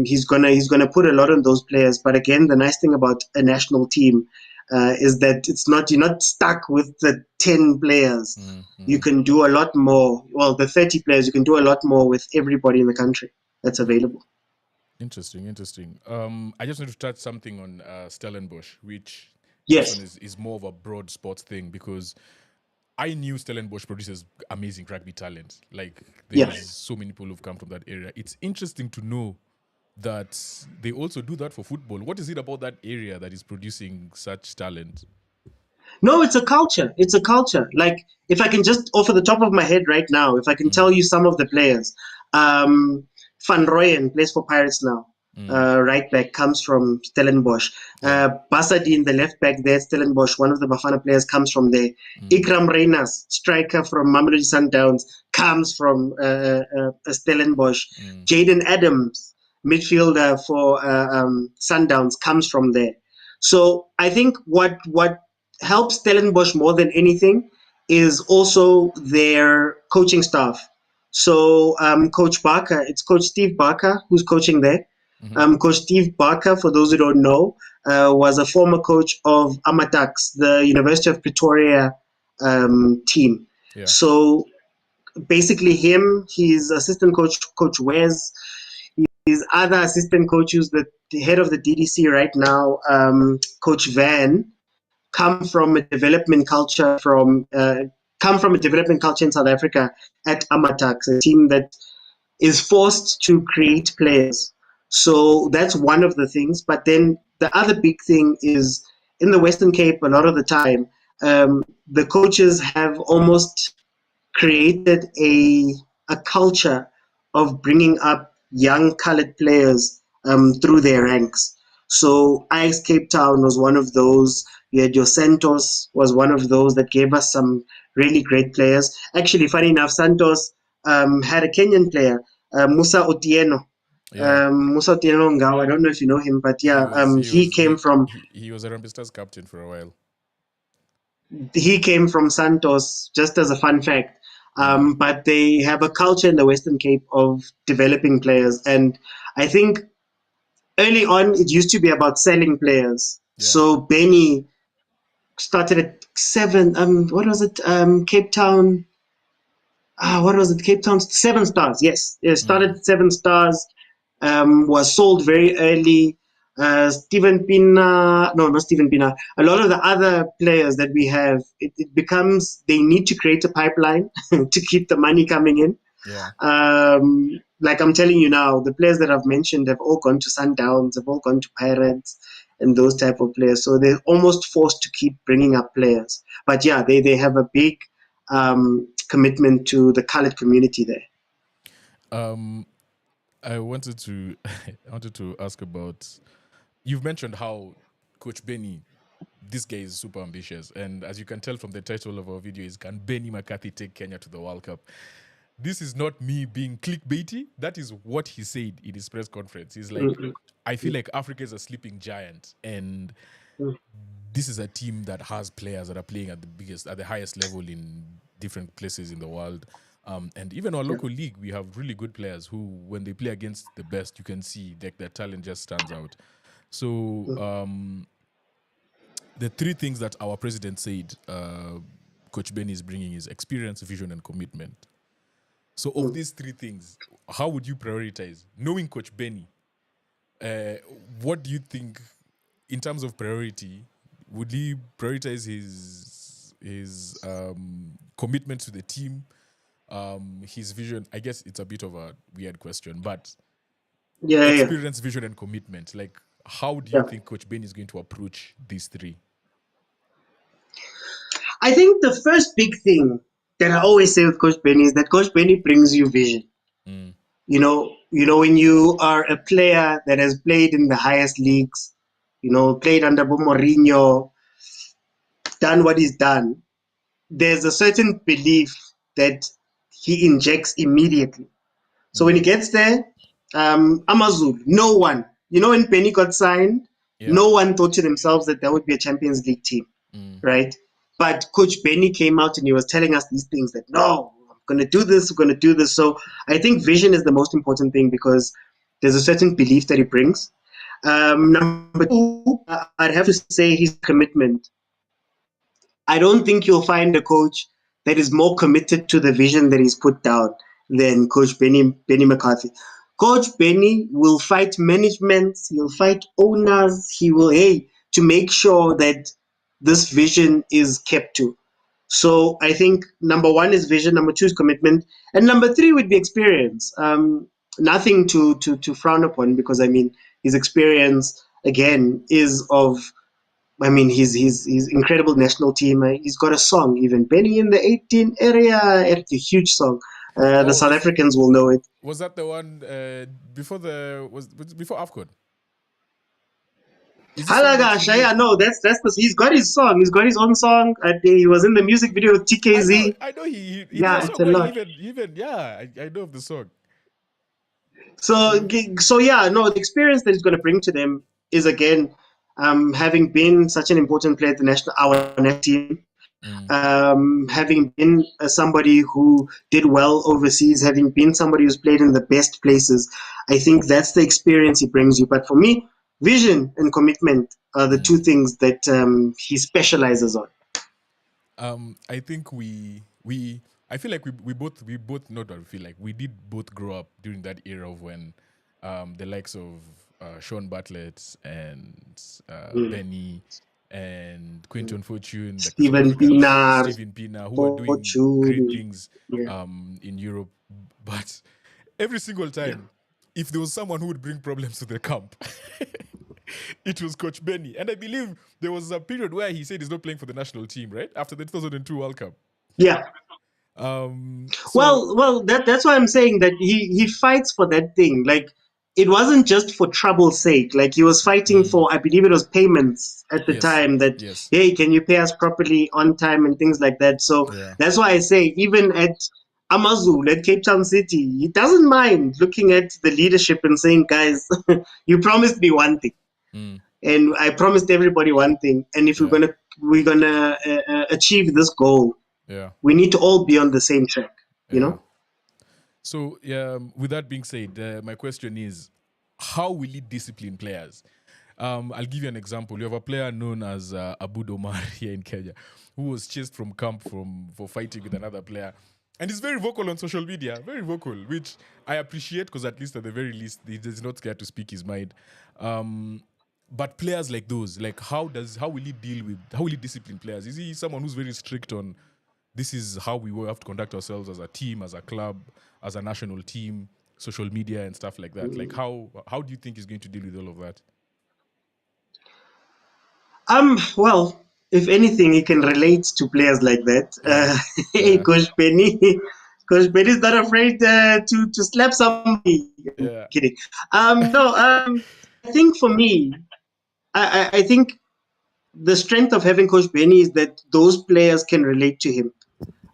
[SPEAKER 2] He's gonna put a lot on those players. But again, the nice thing about a national team is that you're not stuck with the 10 players. You can do a lot more. Well, the 30 players, you can do a lot more with everybody in the country that's available.
[SPEAKER 1] Interesting. I just want to touch something on Stellenbosch, which
[SPEAKER 2] yes,
[SPEAKER 1] this one is more of a broad sports thing, because I knew Stellenbosch produces amazing rugby talent. Like, there's so many people who've come from that area. It's interesting to know that they also do that for football. What is it about that area that is producing such talent?
[SPEAKER 2] No, it's a culture. It's a culture. Like, if I can just, off the top of my head right now, if I can tell you some of the players. Van Rooyen plays for Pirates now. Right back, comes from Stellenbosch. Basadine, the left back there, Stellenbosch, one of the Bafana players, comes from there. Ikram Reynas, striker from Mamelodi Sundowns, comes from Stellenbosch. Jaden Adams, midfielder for Sundowns, comes from there. So I think what helps Stellenbosch more than anything is also their coaching staff. So Coach Barker, it's Coach Steve Barker who's coaching there. Coach Steve Barker, for those who don't know, was a former coach of Amatax, the University of Pretoria team. So basically his assistant coach, Coach Wes, his other assistant coach, who's the head of the DDC right now, Coach Van, come from a development culture in South Africa at Amatax, a team that is forced to create players. So that's one of the things. But then the other big thing is in the Western Cape, a lot of the time, the coaches have almost created a culture of bringing up young colored players through their ranks. So Ajax Cape Town was one of those. You had your Santos was one of those that gave us some really great players. Actually, funny enough, Santos had a Kenyan player, Musa Otieno.
[SPEAKER 1] Yeah.
[SPEAKER 2] Musa Otieno Ngao. I don't know if you know him, but yeah, he came from
[SPEAKER 1] he was a Harambee Stars captain for a while.
[SPEAKER 2] Santos, just as a fun fact. But they have a culture in the Western Cape of developing players. And I think early on, it used to be about selling players.
[SPEAKER 1] Yeah.
[SPEAKER 2] So Benny started at 7. What was it? Cape Town. What was it? Cape Town 7 Stars. Yes, it started at 7 Stars. Was sold very early. Stephen Pina, no, not Stephen Pina. A lot of the other players that we have, it becomes they need to create a pipeline to keep the money coming in.
[SPEAKER 1] Yeah.
[SPEAKER 2] Like I'm telling you now, the players that I've mentioned have all gone to Sundowns, have all gone to Pirates, and those type of players. So they're almost forced to keep bringing up players. But yeah, they have a big commitment to the colored community there.
[SPEAKER 1] I wanted to ask about. You've mentioned how Coach Benny, this guy is super ambitious, and as you can tell from the title of our video, is "Can Benni McCarthy take Kenya to the World Cup?" This is not me being clickbaity. That is what he said in his press conference. He's like, I feel like Africa is a sleeping giant, and this is a team that has players that are playing at the highest level in different places in the world. And even our local league, we have really good players who, when they play against the best, you can see that their talent just stands out. So the 3 things that our president said Coach Benny is bringing is experience, vision, and commitment. So of these 3 things, how would you prioritize? Knowing Coach Benny, what do you think in terms of priority? Would he prioritize his commitment to the team, his vision? I guess it's a bit of a weird question, but experience, vision, and commitment. Like, how do you think Coach Benny is going to approach these 3?
[SPEAKER 2] I think the first big thing that I always say with Coach Benny is that Coach Benny brings you vision. You know, when you are a player that has played in the highest leagues, played under Mourinho, done what he's done, there's a certain belief that he injects immediately. So when he gets there, Amazul, no one, when Benny got signed, no one thought to themselves that there would be a Champions League team, right? But Coach Benny came out and he was telling us these things that, no, I'm going to do this, we're going to do this. So I think vision is the most important thing because there's a certain belief that he brings. Number 2, I'd have to say his commitment. I don't think you'll find a coach that is more committed to the vision that he's put down than Coach Benni McCarthy. Coach Benny will fight management, he'll fight owners, he will, to make sure that this vision is kept to. So I think number 1 is vision, number 2 is commitment, and number 3 would be experience. Nothing to frown upon because his experience again is of. His incredible national team. He's got a song even. Benny in the 18 area. It's a huge song. The South Africans will know it.
[SPEAKER 1] Was that the one before before AFCON?
[SPEAKER 2] Halagash, yeah, no, that's he's got his song. He's got his own song. He was in the music video with TKZ.
[SPEAKER 1] I know he
[SPEAKER 2] it's a lot.
[SPEAKER 1] I know of the song.
[SPEAKER 2] So yeah, no, the experience that he's going to bring to them is again, having been such an important player at our national team, having been somebody who did well overseas, having been somebody who's played in the best places, I think that's the experience he brings you. But for me, vision and commitment are the 2 things that he specializes on.
[SPEAKER 1] I think I feel like we both not I feel like we did both grow up during that era of when the likes of Sean Bartlett and Benny and Quinton Fortune,
[SPEAKER 2] Steven Pienaar,
[SPEAKER 1] who were doing great things in Europe. But every single time, if there was someone who would bring problems to the camp, it was Coach Benny. And I believe there was a period where he said he's not playing for the national team, right? After the 2002 World Cup.
[SPEAKER 2] Yeah. Well, that's why I'm saying that he fights for that thing. Like, it wasn't just for trouble's sake. Like he was fighting for, I believe it was payments at the time that,
[SPEAKER 1] Yes.
[SPEAKER 2] hey, can you pay us properly on time and things like that. So
[SPEAKER 1] Yeah.
[SPEAKER 2] that's why I say even at Amazulu, at Cape Town City, he doesn't mind looking at the leadership and saying, guys, you promised me one thing. And I promised everybody one thing. And if we're gonna achieve this goal, we need to all be on the same track, you know?
[SPEAKER 1] So, with that being said, my question is, how will he discipline players? I'll give you an example. You have a player known as Abud Omar here in Kenya, who was chased from camp for fighting with another player. And he's very vocal on social media, very vocal, which I appreciate because at least at the very least, he's not scared to speak his mind. But players like those, like how will he discipline players? Is he someone who's very strict on this is how we will have to conduct ourselves as a team, as a club, as a national team, social media and stuff like that? Like how do you think he's going to deal with all of that?
[SPEAKER 2] Well, if anything, he can relate to players like that. Hey, Coach Benny, Coach Benny is not afraid to slap somebody.
[SPEAKER 1] Yeah.
[SPEAKER 2] Kidding. No, I think for me, I think the strength of having Coach Benny is that those players can relate to him.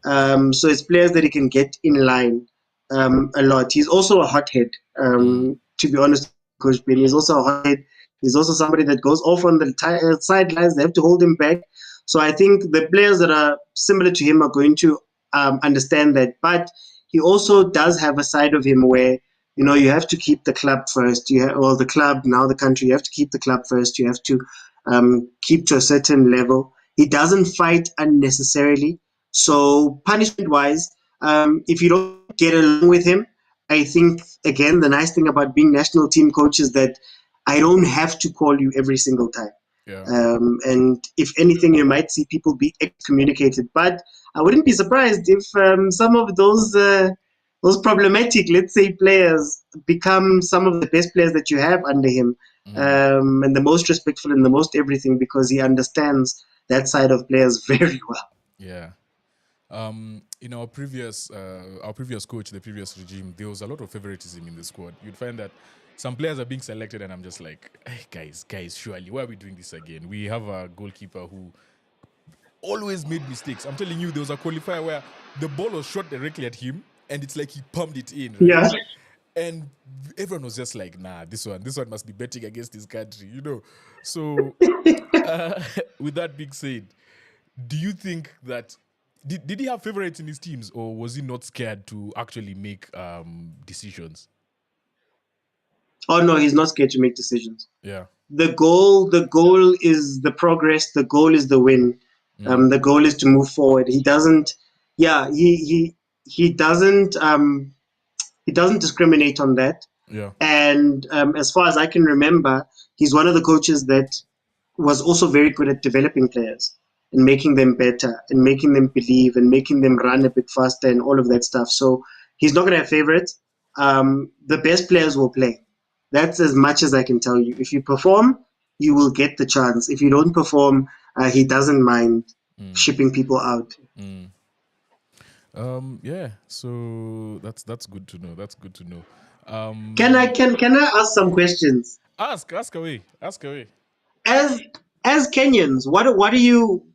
[SPEAKER 2] So it's players that he can get in line a lot. He's also a hothead. To be honest, Coach Benny is also a hothead. He's also somebody that goes off on the sidelines. They have to hold him back. So I think the players that are similar to him are going to understand that. But he also does have a side of him where you have to keep the club first. The club, now the country. You have to keep the club first. You have to keep to a certain level. He doesn't fight unnecessarily. So punishment-wise, if you don't get along with him, I think, again, the nice thing about being national team coach is that I don't have to call you every single time.
[SPEAKER 1] Yeah.
[SPEAKER 2] And if anything, you might see people be excommunicated. But I wouldn't be surprised if some of those problematic, let's say, players become some of the best players that you have under him, and the most respectful and the most everything, because he understands that side of players very well.
[SPEAKER 1] Yeah. In our previous coach, the previous regime, there was a lot of favoritism in the squad. You'd find that some players are being selected, and I'm just like, hey, guys, surely, why are we doing this again? We have a goalkeeper who always made mistakes. I'm telling you, there was a qualifier where the ball was shot directly at him, and it's like he pumped it in, right?
[SPEAKER 2] Yeah.
[SPEAKER 1] And everyone was just like, nah, this one must be betting against his country, So, with that being said, do you think that did he have favorites in his teams, or was he not scared to actually make decisions?
[SPEAKER 2] Oh no, he's not scared to make decisions.
[SPEAKER 1] Yeah.
[SPEAKER 2] The goal is the progress. The goal is the win. The goal is to move forward. He doesn't. Yeah, he doesn't. He doesn't discriminate on that.
[SPEAKER 1] Yeah.
[SPEAKER 2] And as far as I can remember, he's one of the coaches that was also very good at developing players and making them better and making them believe and making them run a bit faster and all of that stuff. So he's not going to have favorites. The best players will play. That's as much as I can tell you. If you perform, you will get the chance. If you don't perform, he doesn't mind shipping people out.
[SPEAKER 1] Yeah. So that's good to know. That's good to know.
[SPEAKER 2] Can I ask some questions?
[SPEAKER 1] Ask away. Ask away.
[SPEAKER 2] As Kenyans,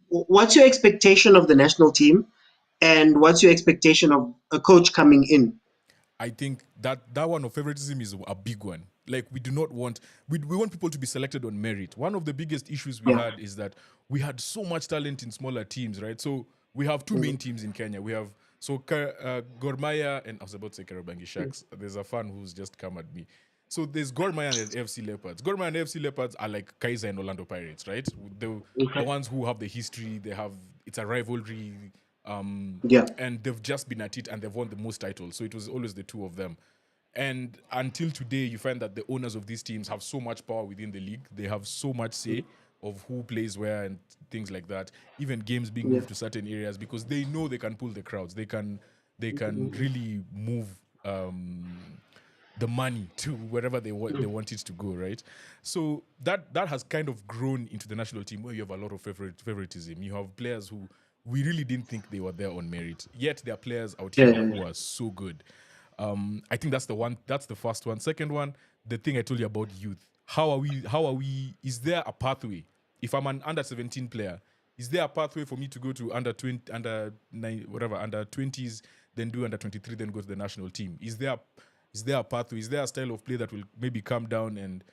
[SPEAKER 2] what's your expectation of the national team, and what's your expectation of a coach coming in?
[SPEAKER 1] I think that one of favoritism is a big one. Like we do not want we want people to be selected on merit. One of the biggest issues we had is that we had so much talent in smaller teams, right? So we have two main teams in Kenya. We have Gor Mahia, and I was about to say Karabangi Sharks. There's a fan who's just come at me. So there's Gor Mahia and FC Leopards. Gor Mahia and FC Leopards are like Kaiser and Orlando Pirates, right? The ones who have the history. It's a rivalry. And they've just been at it, and they've won the most titles. So it was always the two of them. And until today, you find that the owners of these teams have so much power within the league. They have so much say of who plays where and things like that. Even games being moved to certain areas because they know they can pull the crowds. They can really move the money to wherever they want it to go, right? So that has kind of grown into the national team where you have a lot of favoritism. You have players who we really didn't think they were there on merit. Yet there are players out here who are so good. I think that's the one. That's the first one. Second one, the thing I told you about youth. How are we? Is there a pathway? If I'm an under 17 player, is there a pathway for me to go to under 20, under 9, whatever, under 20s, then do under 23, then go to the national team? Is there a pathway? Is there a style of play that will maybe come down, and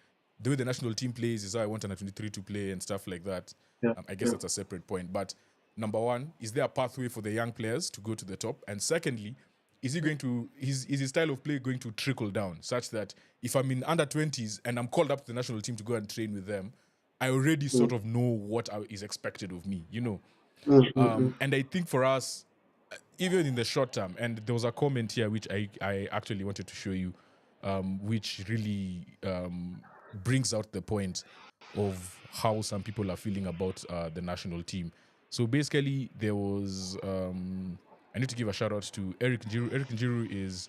[SPEAKER 1] the way the national team plays is how I want under 23 to play and stuff like that?
[SPEAKER 2] Yeah.
[SPEAKER 1] I guess that's a separate point. But number one, is there a pathway for the young players to go to the top? And secondly, is his style of play going to trickle down such that if I'm in under 20s and I'm called up to the national team to go and train with them, I already sort of know what is expected of me, you know? And I think for us, even in the short term, and there was a comment here which I actually wanted to show you, which really brings out the point of how some people are feeling about the national team. So basically, there was I need to give a shout out to Eric Njiru. Eric Njiru is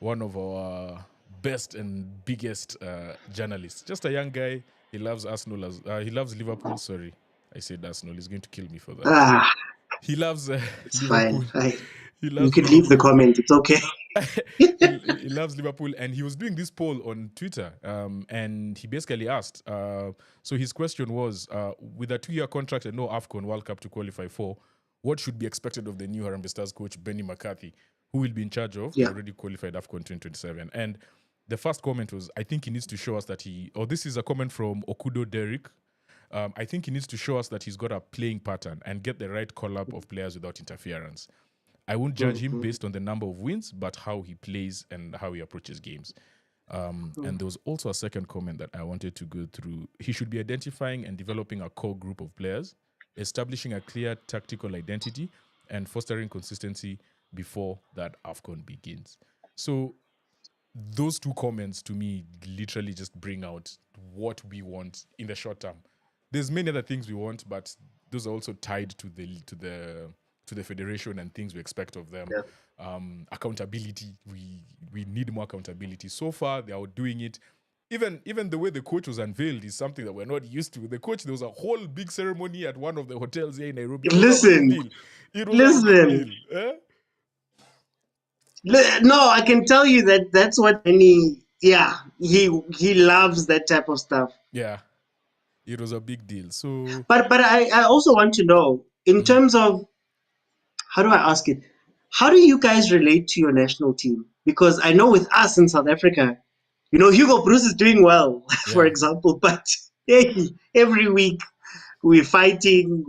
[SPEAKER 1] one of our best and biggest journalists. Just a young guy. He loves Arsenal. He loves Liverpool. Sorry, I said Arsenal. He's going to kill me for that. He loves
[SPEAKER 2] It's
[SPEAKER 1] Liverpool.
[SPEAKER 2] fine.
[SPEAKER 1] He
[SPEAKER 2] You
[SPEAKER 1] loves
[SPEAKER 2] could leave the
[SPEAKER 1] Liverpool.
[SPEAKER 2] comment. It's okay.
[SPEAKER 1] he loves Liverpool, and he was doing this poll on Twitter, and he basically asked. So his question was, with a 2-year contract and no AFCON World Cup to qualify for, what should be expected of the new Hamrambee Stars coach Benni McCarthy, who will be in charge of the already qualified AFCON 2027? And the first comment was, I think he needs to show us that this is a comment from Okudo Derek. I think he needs to show us that he's got a playing pattern and get the right call-up of players without interference. I won't judge him based on the number of wins, but how he plays and how he approaches games. And there was also a second comment that I wanted to go through. He should be identifying and developing a core group of players, establishing a clear tactical identity, and fostering consistency before that AFCON begins. So those two comments to me literally just bring out what we want in the short term. There's many other things we want, but those are also tied to the federation and things we expect of them. Accountability, we need more accountability. So far, they are doing it. Even the way the coach was unveiled is something that we're not used to. The coach, there was a whole big ceremony at one of the hotels here in Nairobi. It was a big deal. Eh?
[SPEAKER 2] No, I can tell you that's what he loves that type of stuff.
[SPEAKER 1] Yeah, it was a big deal. So,
[SPEAKER 2] but I also want to know in terms of, how do I ask it? How do you guys relate to your national team? Because I know with us in South Africa, Hugo Bruce is doing well, for example, but hey, every week we're fighting.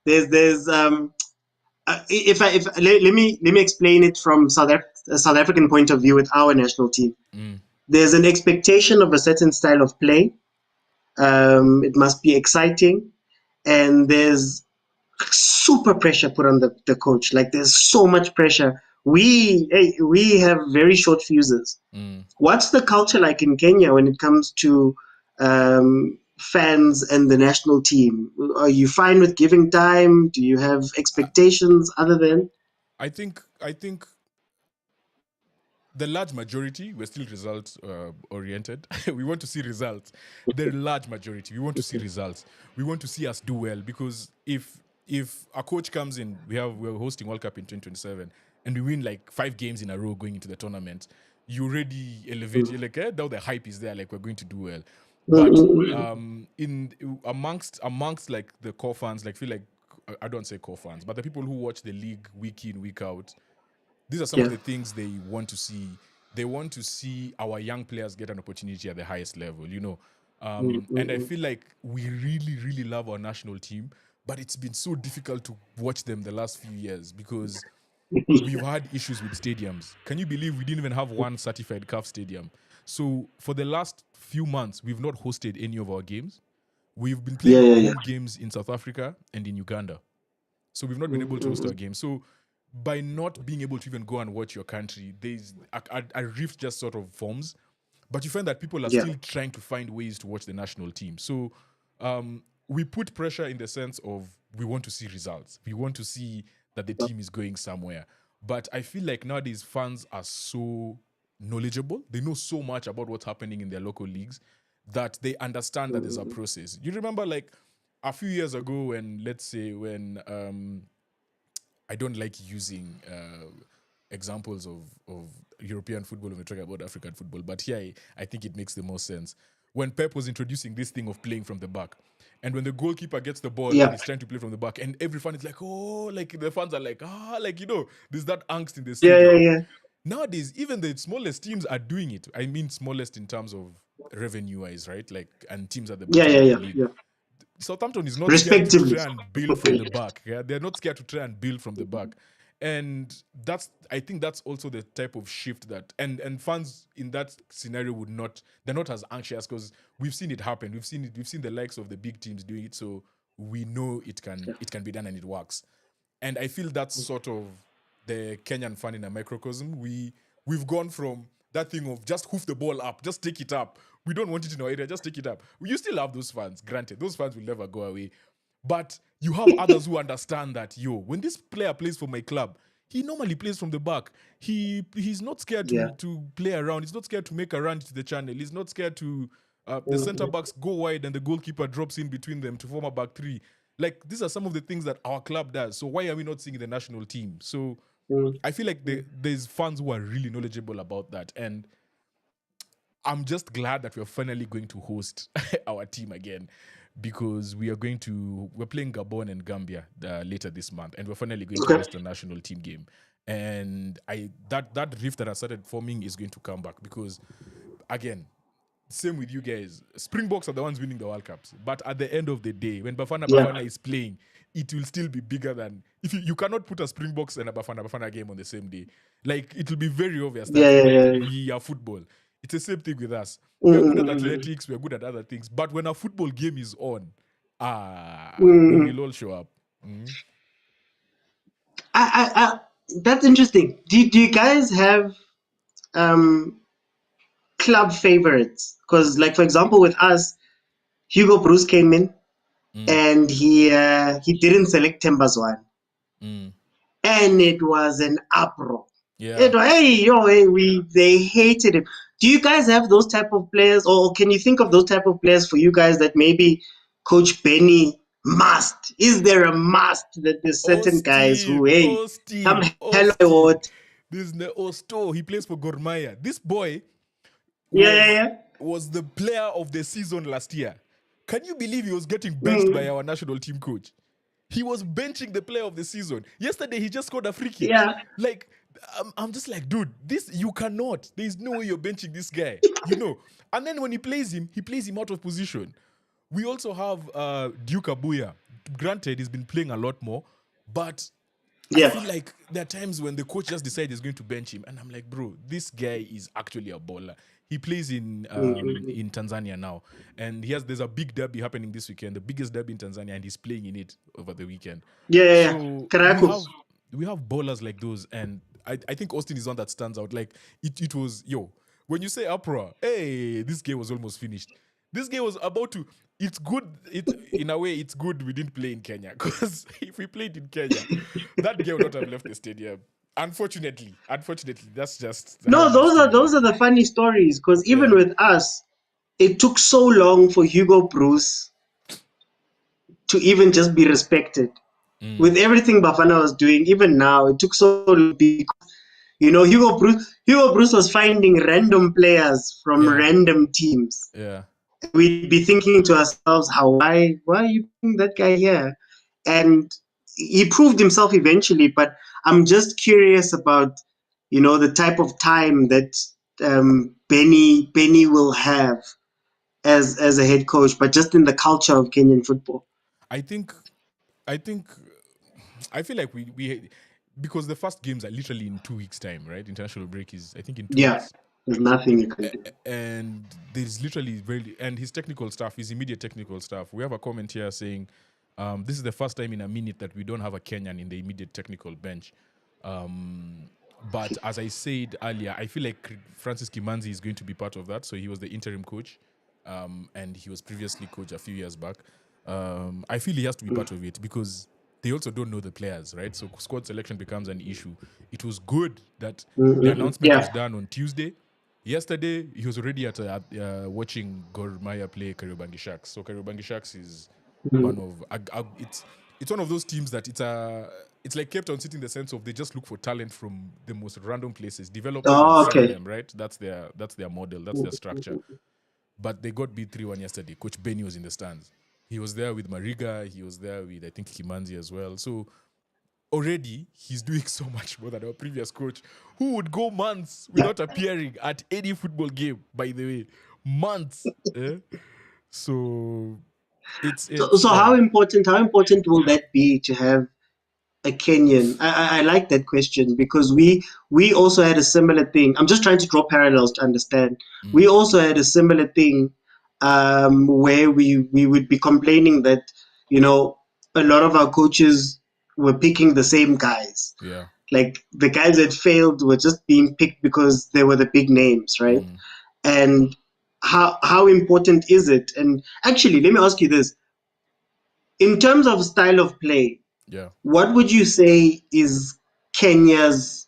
[SPEAKER 2] There's let me explain it from a South African point of view with our national team. There's an expectation of a certain style of play. It must be exciting, and there's super pressure put on the coach. Like there's so much pressure. We have very short fuses. What's the culture like in Kenya when it comes to fans and the national team? Are you fine with giving time? Do you have expectations other than?
[SPEAKER 1] I think the large majority, we're still results oriented. We want to see results. The large majority, we want to see results. We want to see us do well, because if a coach comes in, we're hosting World Cup in 2027, and we win like 5 games in a row going into the tournament, you already elevate. You're like, now the hype is there, like we're going to do well. But in amongst like the core fans, like feel like, I don't say core fans, but the people who watch the league week in, week out, these are some of the things they want to see. They want to see our young players get an opportunity at the highest level, And I feel like we really, really love our national team, but it's been so difficult to watch them the last few years because we've had issues with stadiums. Can you believe we didn't even have one certified CAF stadium? So for the last few months, we've not hosted any of our games. We've been playing our home games in South Africa and in Uganda. So we've not been able to host our games. So by not being able to even go and watch your country, there's a rift just sort of forms. But you find that people are still trying to find ways to watch the national team. So we put pressure in the sense of we want to see results. We want to see that the team is going somewhere. But I feel like nowadays fans are so knowledgeable. They know so much about what's happening in their local leagues that they understand that there's a process. You remember like a few years ago when I don't like using examples of European football when we talk about African football. But here, I think it makes the most sense. When Pep was introducing this thing of playing from the back, and when the goalkeeper gets the ball and he's trying to play from the back, and every fan is like, oh, like the fans are like, like, there's that angst in the stadium. Nowadays, even the smallest teams are doing it. I mean, smallest in terms of revenue-wise, right? Like, and teams at the bottom of the league. Southampton is not scared to try and build from the back. Yeah, they're not scared to try and build from the back, and I think that's also the type of shift that and fans in that scenario they're not as anxious because we've seen it happen. We've seen the likes of the big teams doing it, so we know it can be done and it works. And I feel that's sort of the Kenyan fan in a microcosm. We've gone from that thing of just hoof the ball up, just take it up. We don't want it in our area, just take it up. You still have those fans, granted. Those fans will never go away. But you have others who understand that, when this player plays for my club, he normally plays from the back. He's not scared to play around. He's not scared to make a run to the channel. He's not scared to... the centre-backs go wide and the goalkeeper drops in between them to form a back three. Like, these are some of the things that our club does. So why are we not seeing in the national team? So I feel like there's fans who are really knowledgeable about that. And I'm just glad that we're finally going to host our team again, because we're playing Gabon and Gambia later this month, and we're finally going to host a national team game. And that rift that I started forming is going to come back, because again, same with you guys, Springboks are the ones winning the World Cups, but at the end of the day, when Bafana is playing, it will still be bigger than... If you cannot put a Springboks and a Bafana game on the same day. Like, it will be very obvious that we are football. It's the same thing with us. We're good at athletics, we're good at other things, but when a football game is on, we will all show up.
[SPEAKER 2] That's interesting. Do you guys have club favorites? Because, like, for example, with us, Hugo Bruce came in and he didn't select Tembazwan. And it was an uproar. They hated him. Do you guys have those type of players, or can you think of those type of players for you guys that maybe Coach Benni must? Is there a must that there's certain guys who, come hello?
[SPEAKER 1] There's Osto. He plays for Gor Mahia. This boy was the player of the season last year. Can you believe he was getting benched by our national team coach? He was benching the player of the season. Yesterday, he just scored a free kick. Like, I'm just like, dude, you cannot. There's no way you're benching this guy, And then when he plays him out of position. We also have Duke Abuya. Granted, he's been playing a lot more, but I feel like there are times when the coach just decides he's going to bench him, and I'm like, bro, this guy is actually a baller. He plays in Tanzania now, and there's a big derby happening this weekend, the biggest derby in Tanzania, and he's playing in it over the weekend. So we have ballers like those, and I think Austin is one that stands out. Like, it was, when you say uproar, hey, this game was almost finished. This game was about to... It's good. In a way, it's good we didn't play in Kenya, because if we played in Kenya, that game would not have left the stadium. Unfortunately, that's just...
[SPEAKER 2] those are the funny stories, because even with us, it took so long for Hugo Bruce to even just be respected. With everything Bafana was doing, even now, it took so long because, Hugo Bruce was finding random players from random teams. We'd be thinking to ourselves, why are you putting that guy here? And he proved himself eventually, but I'm just curious about, the type of time that Benni will have as a head coach, but just in the culture of Kenyan football.
[SPEAKER 1] I feel like we because the first games are literally in 2 weeks' time, right? International break is, I think, in 2 weeks.
[SPEAKER 2] There's nothing you can do.
[SPEAKER 1] And there's literally and his technical staff, his immediate technical staff. We have a comment here saying, this is the first time in a minute that we don't have a Kenyan in the immediate technical bench. But as I said earlier, I feel like Francis Kimanzi is going to be part of that. So he was the interim coach, and he was previously coach a few years back. I feel he has to be part of it, because they also don't know the players, right? So squad selection becomes an issue. It was good that the announcement was done on Tuesday. Yesterday, he was already at watching Gor Mahia play Kariobangi Sharks. So Kariobangi Sharks is one of... it's one of those teams that it's like Cape Town City in the sense of they just look for talent from the most random places, develop them and
[SPEAKER 2] Oh,
[SPEAKER 1] sell
[SPEAKER 2] okay.
[SPEAKER 1] them, right? That's their model, that's their structure. But they got beat 3-1 yesterday. Coach Benni was in the stands. He was there with Mariga, he was there with I think Kimanzi as well. So already he's doing so much more than our previous coach, who would go months without appearing at any football game, by the way. Months. So it's
[SPEAKER 2] So how important will that be to have a Kenyan? I like that question because we also had a similar thing. I'm just trying to draw parallels to understand. We also had a similar thing where we would be complaining that a lot of our coaches were picking the same guys.
[SPEAKER 1] yeah.
[SPEAKER 2] Like the guys that failed were just being picked because they were the big names, right? And how important is it? And actually, let me ask you this: in terms of style of play,
[SPEAKER 1] Yeah.
[SPEAKER 2] what would you say is Kenya's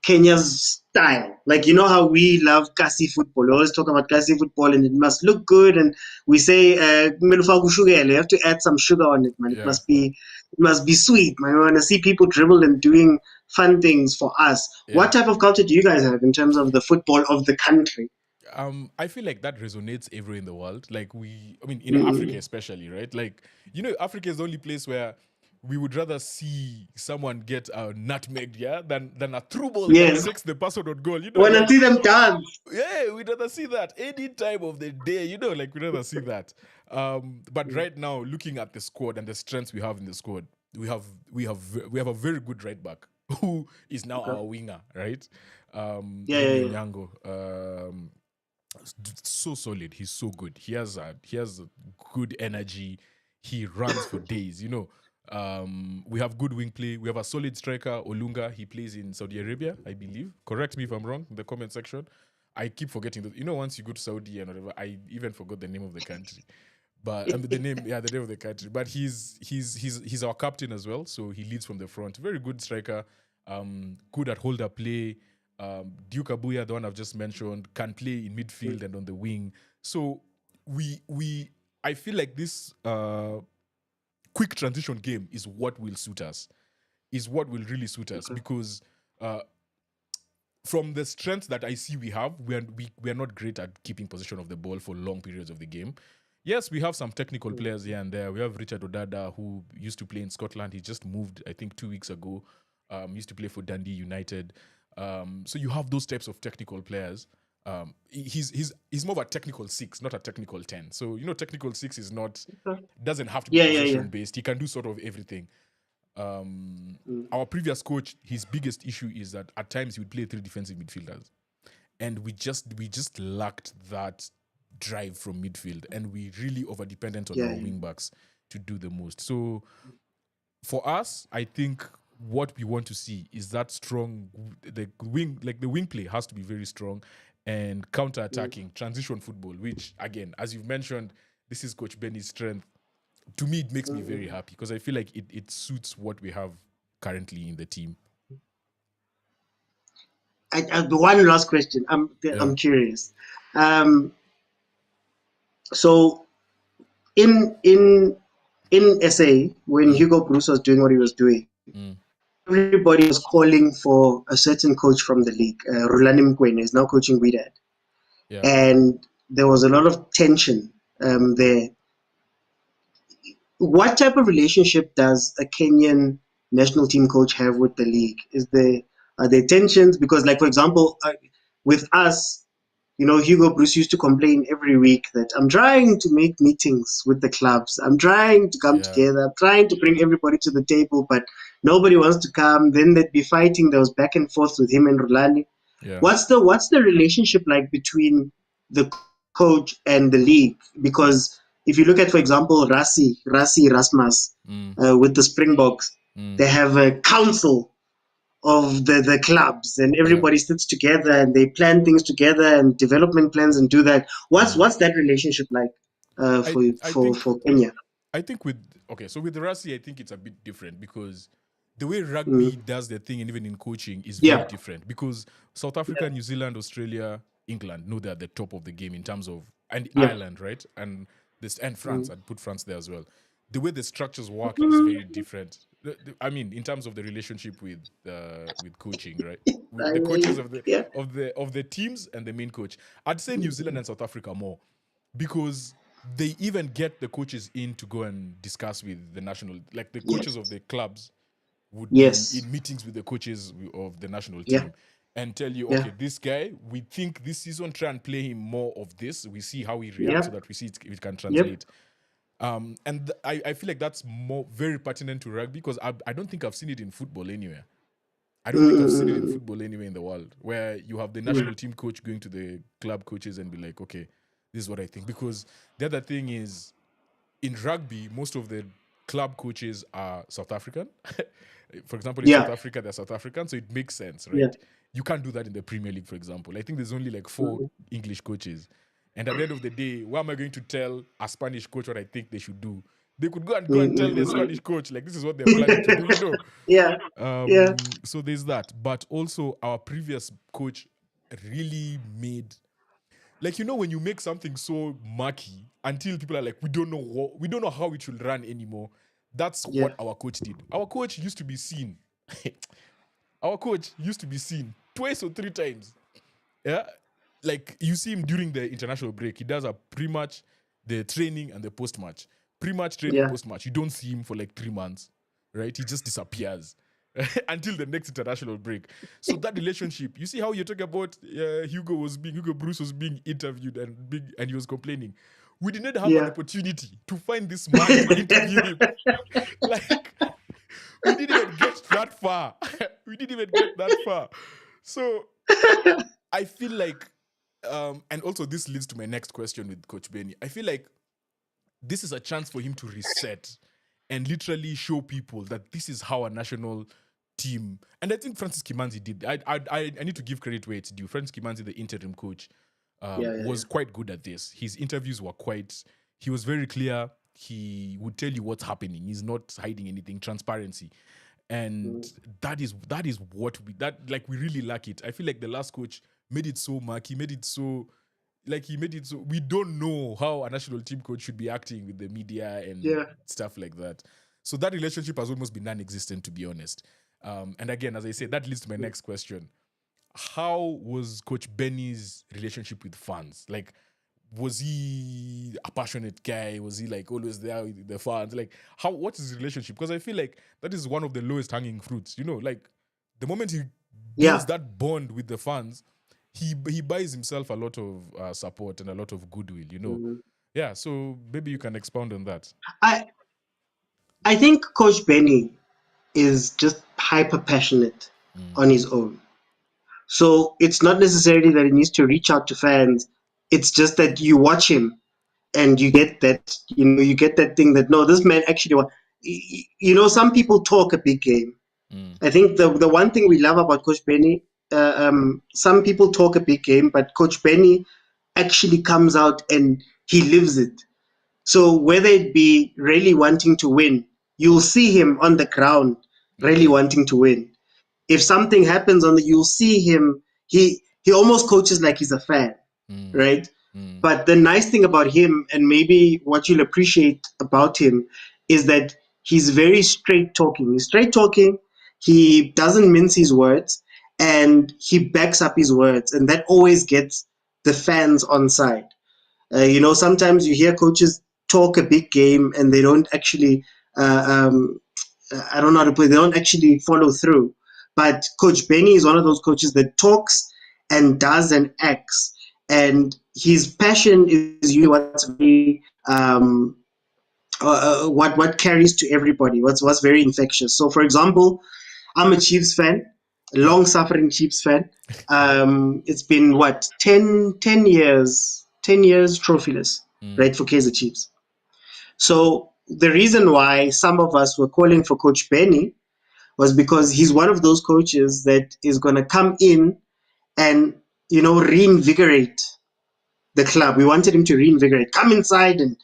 [SPEAKER 2] Kenya's style? Like how we love Kasi football. We always talk about Kasi football, and it must look good. And we say, you have to add some sugar on it, man.
[SPEAKER 1] Yeah.
[SPEAKER 2] It must be sweet, man. We want to see people dribble and doing fun things for us.
[SPEAKER 1] Yeah.
[SPEAKER 2] What type of culture do you guys have in terms of the football of the country?
[SPEAKER 1] I feel like that resonates everywhere in the world. Like in Africa especially, right? Like, Africa is the only place where we would rather see someone get nutmegged, than a through ball that takes the person on goal.
[SPEAKER 2] When I see them dance.
[SPEAKER 1] Yeah, we'd rather see that any time of the day, like we'd rather see that. But right now, looking at the squad and the strengths we have in the squad, we have a very good right back who is now our winger, right? Nyango. So solid. He's so good. He has a good energy. He runs for days. We have good wing play. We have a solid striker, Olunga. He plays in Saudi Arabia, I believe. Correct me if I'm wrong in the comment section. I keep forgetting that. Once you go to Saudi and whatever, I even forgot the name of the country. But the name of the country. But he's our captain as well. So he leads from the front. Very good striker. Good at hold up play. Duke Abuya, the one I've just mentioned, can play in midfield and on the wing. So I feel like this quick transition game is what will suit us, is what will really suit us, because from the strength that I see we have, we are not great at keeping possession of the ball for long periods of the game. Yes, we have some technical players here and there. We have Richard Odada, who used to play in Scotland. He just moved, I think, 2 weeks ago. Used to play for Dundee United. So you have those types of technical players. He's more of a technical 6, not a technical 10. So technical 6 is not doesn't have to be position based. He can do sort of everything. Our previous coach, his biggest issue is that at times he would play 3 defensive midfielders, and we just lacked that drive from midfield, and we really over dependent on our wing backs to do the most. So for us, I think what we want to see is that strong, the wing play has to be very strong, and counter-attacking, transition football, which again, as you've mentioned, this is Coach Benny's strength. To me, it makes me very happy because I feel like it suits what we have currently in the team.
[SPEAKER 2] One last question. I'm curious. So in SA, when Hugo Bruce was doing what he was doing, everybody was calling for a certain coach from the league. Rulani Mkwene is now coaching Wydad. And there was a lot of tension there. What type of relationship does a Kenyan national team coach have with the league? Are there tensions? Because, like, for example, with us, Hugo Bruce used to complain every week that I'm trying to make meetings with the clubs. I'm trying to come together. I'm trying to bring everybody to the table, but nobody wants to come. Then they'd be fighting. There was back and forth with him and Rulani. What's the relationship like between the coach and the league? Because if you look at, for example, Rasmus with the Springboks, they have a council of the clubs, and everybody sits together and they plan things together and development plans and do that. What's that relationship like for Kenya?
[SPEAKER 1] I think with Rasi, I think it's a bit different because the way rugby does their thing, and even in coaching, is very different. Because South Africa, New Zealand, Australia, England know they're at the top of the game in terms of, and Ireland, right? And France, I'd put France there as well. the way the structures work is very different. I mean, in terms of the relationship with coaching, right? With the coaches of the teams and the main coach. I'd say New Zealand and South Africa more, because they even get the coaches in to go and discuss with the national, like the coaches of the clubs would be in meetings with the coaches of the national team and tell you, okay, this guy, we think this season, try and play him more of this. We see how he reacts so that we see if it can translate. And I feel like that's very pertinent to rugby, because I don't think I've seen it in football anywhere. I don't think I've seen it in football anywhere in the world, where you have the national team coach going to the club coaches and be like, okay, this is what I think. Because the other thing is, in rugby, most of the club coaches are South African. For example, in South Africa, they're South African, so it makes sense, right? Yeah. You can't do that in the Premier League, for example. I think there's only like 4 English coaches. And at the end of the day, why am I going to tell a Spanish coach what I think they should do? They could go and tell the Spanish coach, like, this is what they're planning to do, you know? So there's that. But also, our previous coach really made, like, you know, when you make something so murky until people are like, we don't know how it should run anymore. That's what our coach did. Our coach used to be seen. Our coach used to be seen 2 or 3 times. Yeah. Like, you see him during the international break. He does a pre-match, the training, and the post-match. Pre-match, training, post-match. You don't see him for like 3 months, right? He just disappears until the next international break. So that relationship, you see how you're talking about Hugo Bruce was being interviewed and he was complaining. We did not have an opportunity to find this man to interview him. Like, we didn't even get that far. So I feel like, and also this leads to my next question with Coach Benni. I feel like this is a chance for him to reset and literally show people that this is how a national team. And I think Francis Kimanzi did. I need to give credit where it's due. Francis Kimanzi, the interim coach, was quite good at this. His interviews were he was very clear. He would tell you what's happening. He's not hiding anything. Transparency. And that is what we really lack it. I feel like the last coach made it so murky, we don't know how a national team coach should be acting with the media and stuff like that. So that relationship has almost been non-existent, to be honest. And again, as I said, that leads to my next question. How was Coach Benni's relationship with fans? Like, was he a passionate guy? Was he like always there with the fans? Like, what is his relationship? Because I feel like that is one of the lowest hanging fruits. You know, like the moment he builds that bond with the fans, he buys himself a lot of support and a lot of goodwill, you know. Yeah, so maybe you can expound on that.
[SPEAKER 2] I think Coach Benni is just hyper passionate on his own. So it's not necessarily that he needs to reach out to fans. It's just that you watch him and you get that, you get that thing that, no, this man actually, some people talk a big game. I think the one thing we love about Coach Benni, some people talk a big game, but Coach Benni actually comes out and he lives it. So whether it be really wanting to win, you'll see him on the ground really wanting to win. If something happens you'll see him, he almost coaches like he's a fan, right? But the nice thing about him, and maybe what you'll appreciate about him, is that he's very straight talking. He's straight talking, he doesn't mince his words, and he backs up his words, and that always gets the fans on side. Sometimes you hear coaches talk a big game and they don't actually, I don't know how to put it, they don't actually follow through. But Coach Benni is one of those coaches that talks and does and acts. And his passion is usually what's very, what carries to everybody, what's very infectious. So, for example, I'm a Chiefs fan, a long-suffering Chiefs fan. It's been, 10 years trophyless, right, for Kaizer Chiefs. So the reason why some of us were calling for Coach Benni was because he's one of those coaches that is going to come in and, reinvigorate the club. We wanted him to reinvigorate, come inside and,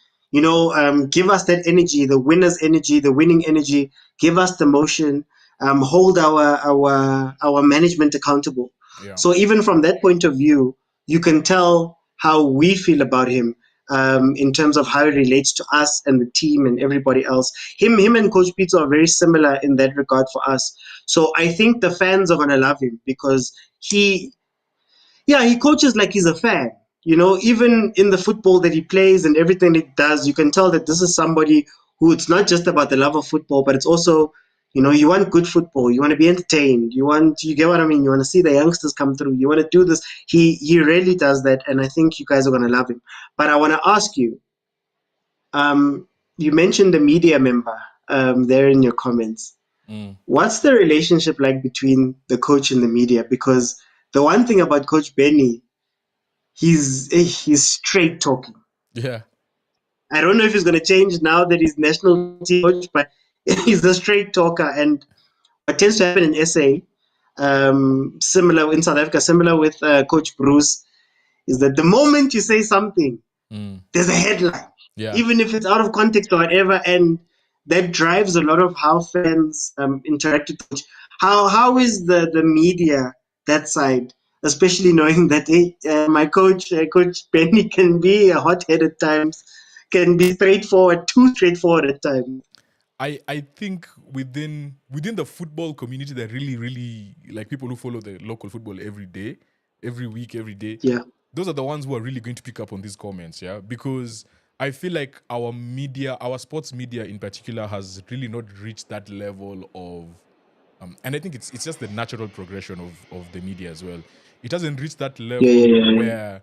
[SPEAKER 2] give us that energy, the winner's energy, the winning energy, give us the motion, hold our management accountable. Yeah. So even from that point of view, you can tell how we feel about him. in terms of how he relates to us and the team and everybody else. Him and Coach Pizzo are very similar in that regard for us. So I think the fans are going to love him because he coaches like he's a fan. Even in the football that he plays and everything he does, you can tell that this is somebody who it's not just about the love of football, but it's also, you want good football, you want to be entertained, you get what I mean? You want to see the youngsters come through, you want to do this. He really does that, and I think you guys are going to love him. But I want to ask you, you mentioned the media member there in your comments. What's the relationship like between the coach and the media? Because the one thing about Coach Benny, he's straight talking.
[SPEAKER 1] Yeah.
[SPEAKER 2] I don't know if he's going to change now that he's national team coach, but he's a straight talker. And what tends to happen in SA, similar in South Africa, similar with Coach Bruce, is that the moment you say something, there's a headline, even if it's out of context or whatever, and that drives a lot of how fans interact with coach. How is the media that side, especially knowing that my coach, Coach Benny, can be a hothead at times, can be too straightforward at times.
[SPEAKER 1] I think within the football community, that really like people who follow the local football every day, every week, every day.
[SPEAKER 2] Yeah.
[SPEAKER 1] Those are the ones who are really going to pick up on these comments, because I feel like our media, our sports media in particular, has really not reached that level of, and I think it's just the natural progression of the media as well. It hasn't reached that level where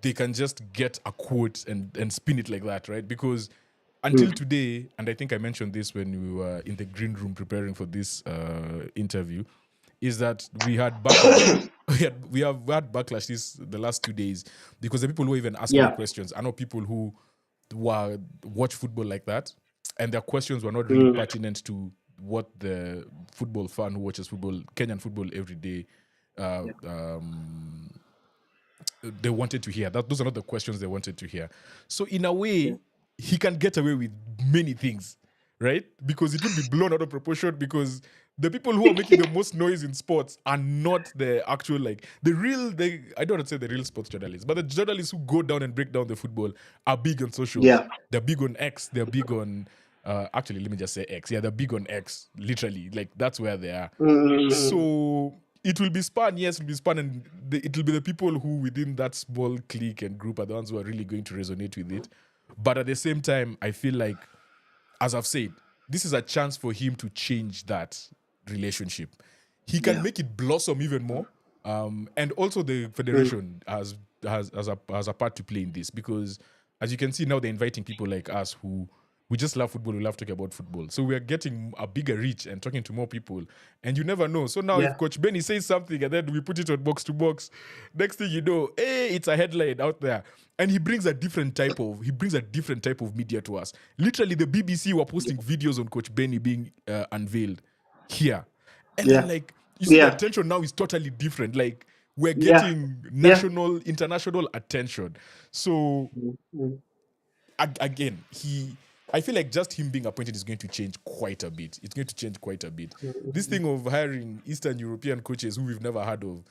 [SPEAKER 1] they can just get a quote and spin it like that, right? Because until today, and I think I mentioned this when we were in the green room preparing for this interview, is that we had backlash. we have had backlash the last 2 days because the people who even ask me questions are not people who watch football like that, and their questions were not really pertinent to what the football fan who watches football, Kenyan football every day, they wanted to hear. Those are not the questions they wanted to hear. So in a way, he can get away with many things, right? Because it will be blown out of proportion, because the people who are making the most noise in sports are not the actual, I don't want to say the real sports journalists, but the journalists who go down and break down the football are big on social.
[SPEAKER 2] Yeah.
[SPEAKER 1] They're big on X. They're big on, actually, let me just say X. Yeah, they're big on X, literally. Like, that's where they are. So it will be spun, yes, it will be spun, and it will be the people who within that small clique and group are the ones who are really going to resonate with it. But at the same time, I feel like, as I've said, this is a chance for him to change that relationship. He can make it blossom even more. And also the federation has a part to play in this, because as you can see now, they're inviting people like us who we just love football, we love talking about football. So we are getting a bigger reach and talking to more people. And you never know. So now if Coach Benny says something and then we put it on box to box, next thing you know, it's a headline out there. And he brings a different type of media to us. Literally, the BBC were posting videos on Coach Benny being unveiled here. And then you see the attention now is totally different. Like, we're getting national, international attention. So again, I feel like just him being appointed is going to change quite a bit. It's going to change quite a bit. This thing of hiring Eastern European coaches who we've never heard of,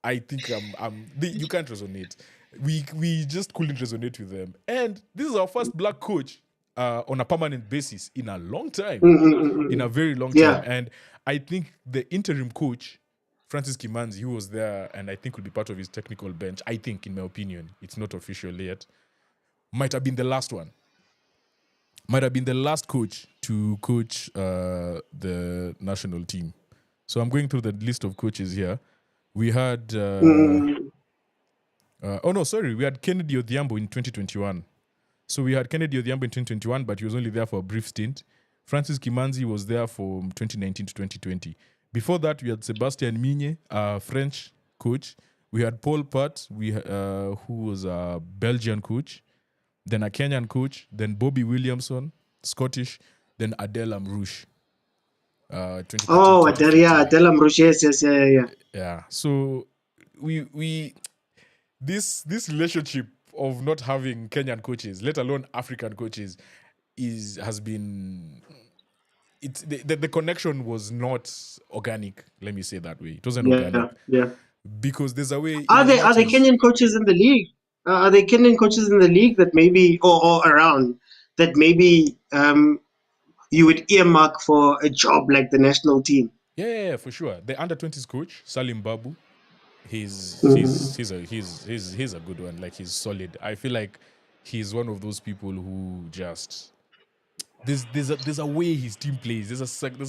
[SPEAKER 1] I think you can't resonate. We just couldn't resonate with them. And this is our first black coach on a permanent basis in a long time, in a very long time. And I think the interim coach, Francis Kimanzi, who was there and I think will be part of his technical bench, I think, in my opinion, it's not official yet, might have been the last one. Might have been the last coach to coach the national team. So I'm going through the list of coaches here. We had... we had Kennedy Odhiambo in 2021. So we had Kennedy Odhiambo in 2021, but he was only there for a brief stint. Francis Kimanzi was there from 2019 to 2020. Before that, we had Sebastian Migne, a French coach. We had Paul Pat, who was a Belgian coach. Then a Kenyan coach, then Bobby Williamson, Scottish, then Adel Amrouche.
[SPEAKER 2] Adel Amrouche, yes.
[SPEAKER 1] Yeah. So this relationship of not having Kenyan coaches, let alone African coaches, has been. The connection was not organic. Let me say that way. It wasn't organic.
[SPEAKER 2] Yeah.
[SPEAKER 1] Because there's a way.
[SPEAKER 2] Are there Kenyan coaches in the league? Are there Kenyan coaches in the league that maybe, or around, that maybe you would earmark for a job like the national team?
[SPEAKER 1] Yeah, for sure. The under-20s coach, Salim Babu, he's a good one. Like, he's solid. I feel like he's one of those people who just there's a way his team plays. There's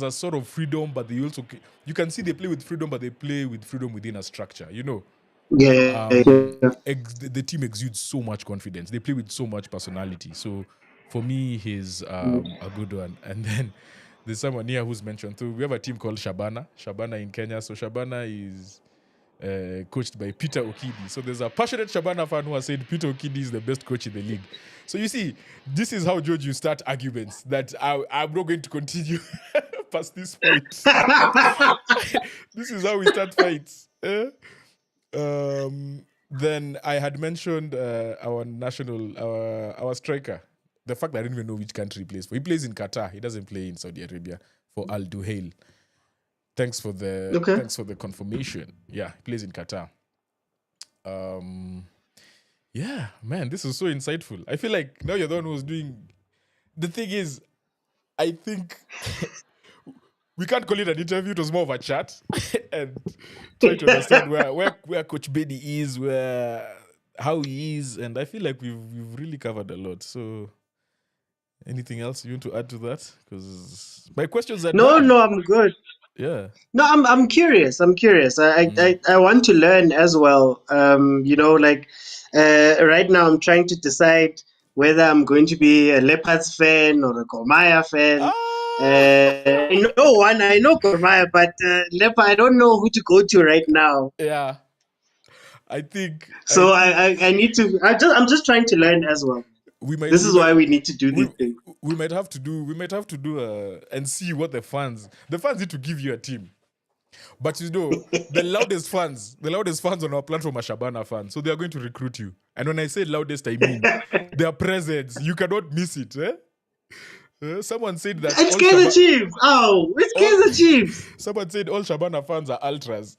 [SPEAKER 1] a sort of freedom, but they also, you can see they play with freedom, but they play with freedom within a structure.
[SPEAKER 2] Yeah.
[SPEAKER 1] The team exudes so much confidence. They play with so much personality. So for me, he's a good one. And then there's someone here who's mentioned too. We have a team called Shabana in Kenya. So Shabana is coached by Peter Okidi. So there's a passionate Shabana fan who has said Peter Okidi is the best coach in the league. So you see, this is how, George, you start arguments that I'm not going to continue past this point. This is how we start fights. Then I had mentioned our striker. The fact that I didn't even know which country he plays for. He plays in Qatar. He doesn't play in Saudi Arabia for Al Duhail. Thanks for the confirmation. Yeah, he plays in Qatar. Yeah, man, this is so insightful. I feel like now you're the one who's doing. The thing is, I think we can't call it an interview. It was more of a chat and try to understand where Coach Benni is, how he is, and I feel like we've really covered a lot. So, anything else you want to add to that? Because my questions are done.
[SPEAKER 2] No, I'm good.
[SPEAKER 1] Yeah.
[SPEAKER 2] No, I'm curious. I want to learn as well. Right now I'm trying to decide whether I'm going to be a Leopards fan or a Gormaya fan. I know Gormaya, but Leopard, I don't know who to go to right now.
[SPEAKER 1] Yeah. I think
[SPEAKER 2] I need to. I'm just trying to learn as well. This is why we need to do these things.
[SPEAKER 1] We might have to do and see what the fans need to give you a team. But the loudest fans on our platform are Shabana fans, so they are going to recruit you. And when I say loudest, I mean their presence. You cannot miss it. Someone said that
[SPEAKER 2] it's Kaizer Chiefs. Oh, it's Kaizer Chiefs.
[SPEAKER 1] Someone said all Shabana fans are ultras.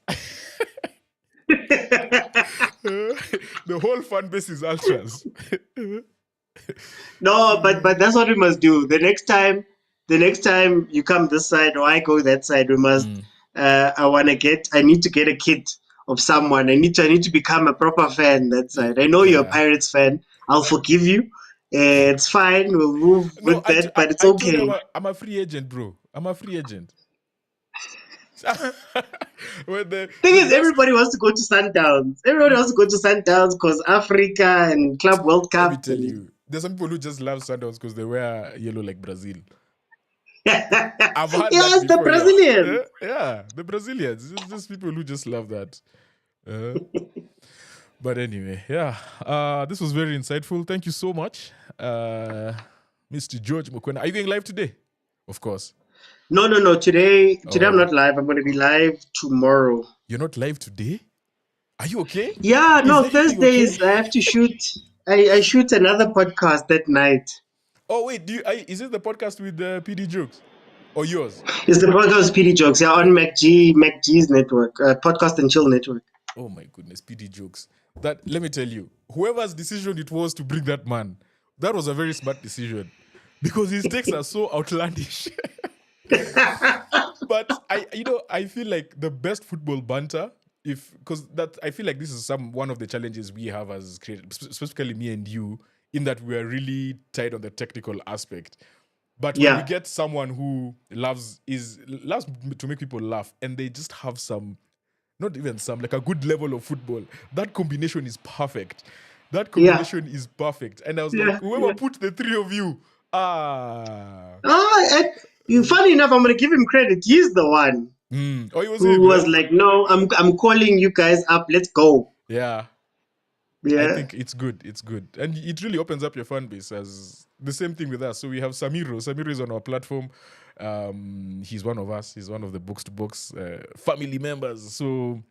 [SPEAKER 1] The whole fan base is ultras.
[SPEAKER 2] No, but that's what we must do. The next time you come this side or I go that side, we must. I need to get a kit of someone. I need to become a proper fan that side. I know you're a Pirates fan. I'll forgive you. It's fine. We'll move with that, but it's okay.
[SPEAKER 1] I'm a free agent, bro. I'm a free agent.
[SPEAKER 2] The thing is, everybody wants to go to Sundowns. Everybody wants to go to Sundowns because Africa and Club World Cup.
[SPEAKER 1] Let me tell you, there's some people who just love Sundowns because they wear yellow like Brazil.
[SPEAKER 2] I've heard that before, the Brazilians.
[SPEAKER 1] Yeah, the Brazilians. It's just people who just love that. But anyway, yeah. This was very insightful. Thank you so much, Mr. George Mokwena. Are you going live today? Of course.
[SPEAKER 2] No. Today I'm not live. I'm going to be live tomorrow.
[SPEAKER 1] You're not live today? Are you okay?
[SPEAKER 2] Yeah, no. Thursdays okay? I have to shoot. I shoot another podcast that night.
[SPEAKER 1] Oh wait, is it the podcast with PD Jokes or yours?
[SPEAKER 2] It's the podcast with PD Jokes. Yeah, on MacG's network, Podcast and Chill network.
[SPEAKER 1] Oh my goodness, PD Jokes. That, let me tell you, whoever's decision it was to bring that man, that was a very smart decision because his takes are so outlandish. But I feel like the best football banter, I feel like this is one of the challenges we have as creators, specifically me and you, in that we are really tight on the technical aspect. But when we get someone who loves to make people laugh, and they just have like a good level of football, that combination is perfect. Is perfect. And I was like, whoever put the three of you,
[SPEAKER 2] funny enough, I'm going to give him credit. He's the one who was like, no, I'm calling you guys up. Let's go.
[SPEAKER 1] Yeah. I think it's good. It's good. And it really opens up your fan base. As the same thing with us. So we have Samiro. Samiro is on our platform. He's one of us. He's one of the Box to Box family members. So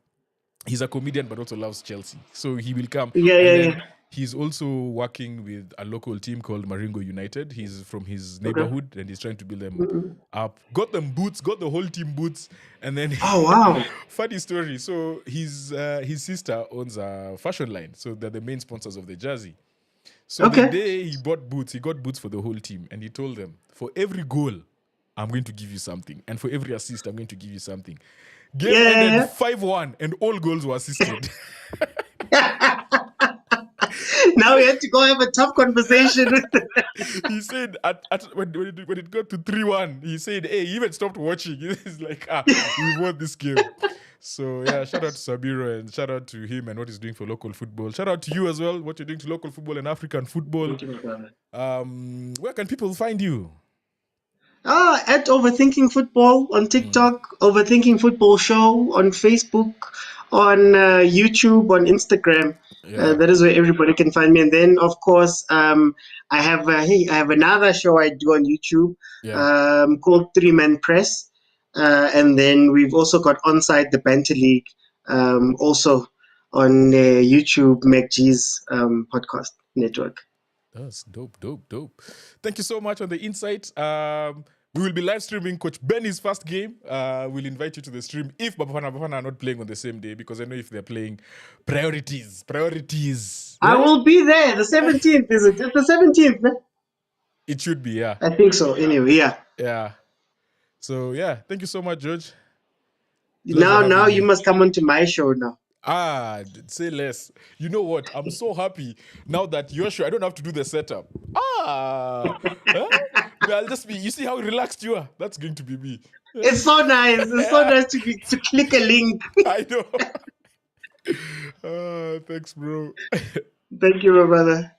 [SPEAKER 1] he's a comedian but also loves Chelsea. So he will come. He's also working with a local team called Maringo United. He's from his neighborhood and he's trying to build them up. Got them boots, got the whole team boots, and then
[SPEAKER 2] Oh wow!
[SPEAKER 1] funny story. So his sister owns a fashion line, so they're the main sponsors of the jersey. So the day he bought boots, he got boots for the whole team, and he told them, for every goal, I'm going to give you something, and for every assist, I'm going to give you something. Game ended 5-1, and all goals were assisted.
[SPEAKER 2] Now we have to go have a tough conversation with them.
[SPEAKER 1] He said when it got to 3-1, he said, hey, he even stopped watching. He's like, we won this game. So yeah, shout out to Sabiro and shout out to him and what he's doing for local football. Shout out to you as well, what you're doing to local football and African football.
[SPEAKER 2] Thank you, my brother.
[SPEAKER 1] Where can people find you?
[SPEAKER 2] At Overthinking Football on TikTok, Overthinking Football Show on Facebook, on YouTube, on Instagram. That is where everybody can find me. And then, of course, I have another show I do on YouTube called 3-Man Press. And then we've also got Onside the Banter League, also on YouTube, McG's podcast network.
[SPEAKER 1] That's dope. Thank you so much on the insight. We will be live streaming Coach Benny's first game. We'll invite you to the stream if Bafana are not playing on the same day, because I know if they're playing priorities.
[SPEAKER 2] I will be there. The 17th, is it? It's the 17th, man.
[SPEAKER 1] It should be, yeah.
[SPEAKER 2] I think so. Anyway, yeah.
[SPEAKER 1] Yeah. So, yeah. Thank you so much, George.
[SPEAKER 2] Now you must come on to my show now.
[SPEAKER 1] Say less. You know what? I'm so happy now that your show, I don't have to do the setup. I'll just be, you see how relaxed you are? That's going to be me.
[SPEAKER 2] It's so nice. It's so nice to click a link.
[SPEAKER 1] I know. Thanks, bro.
[SPEAKER 2] Thank you, my brother.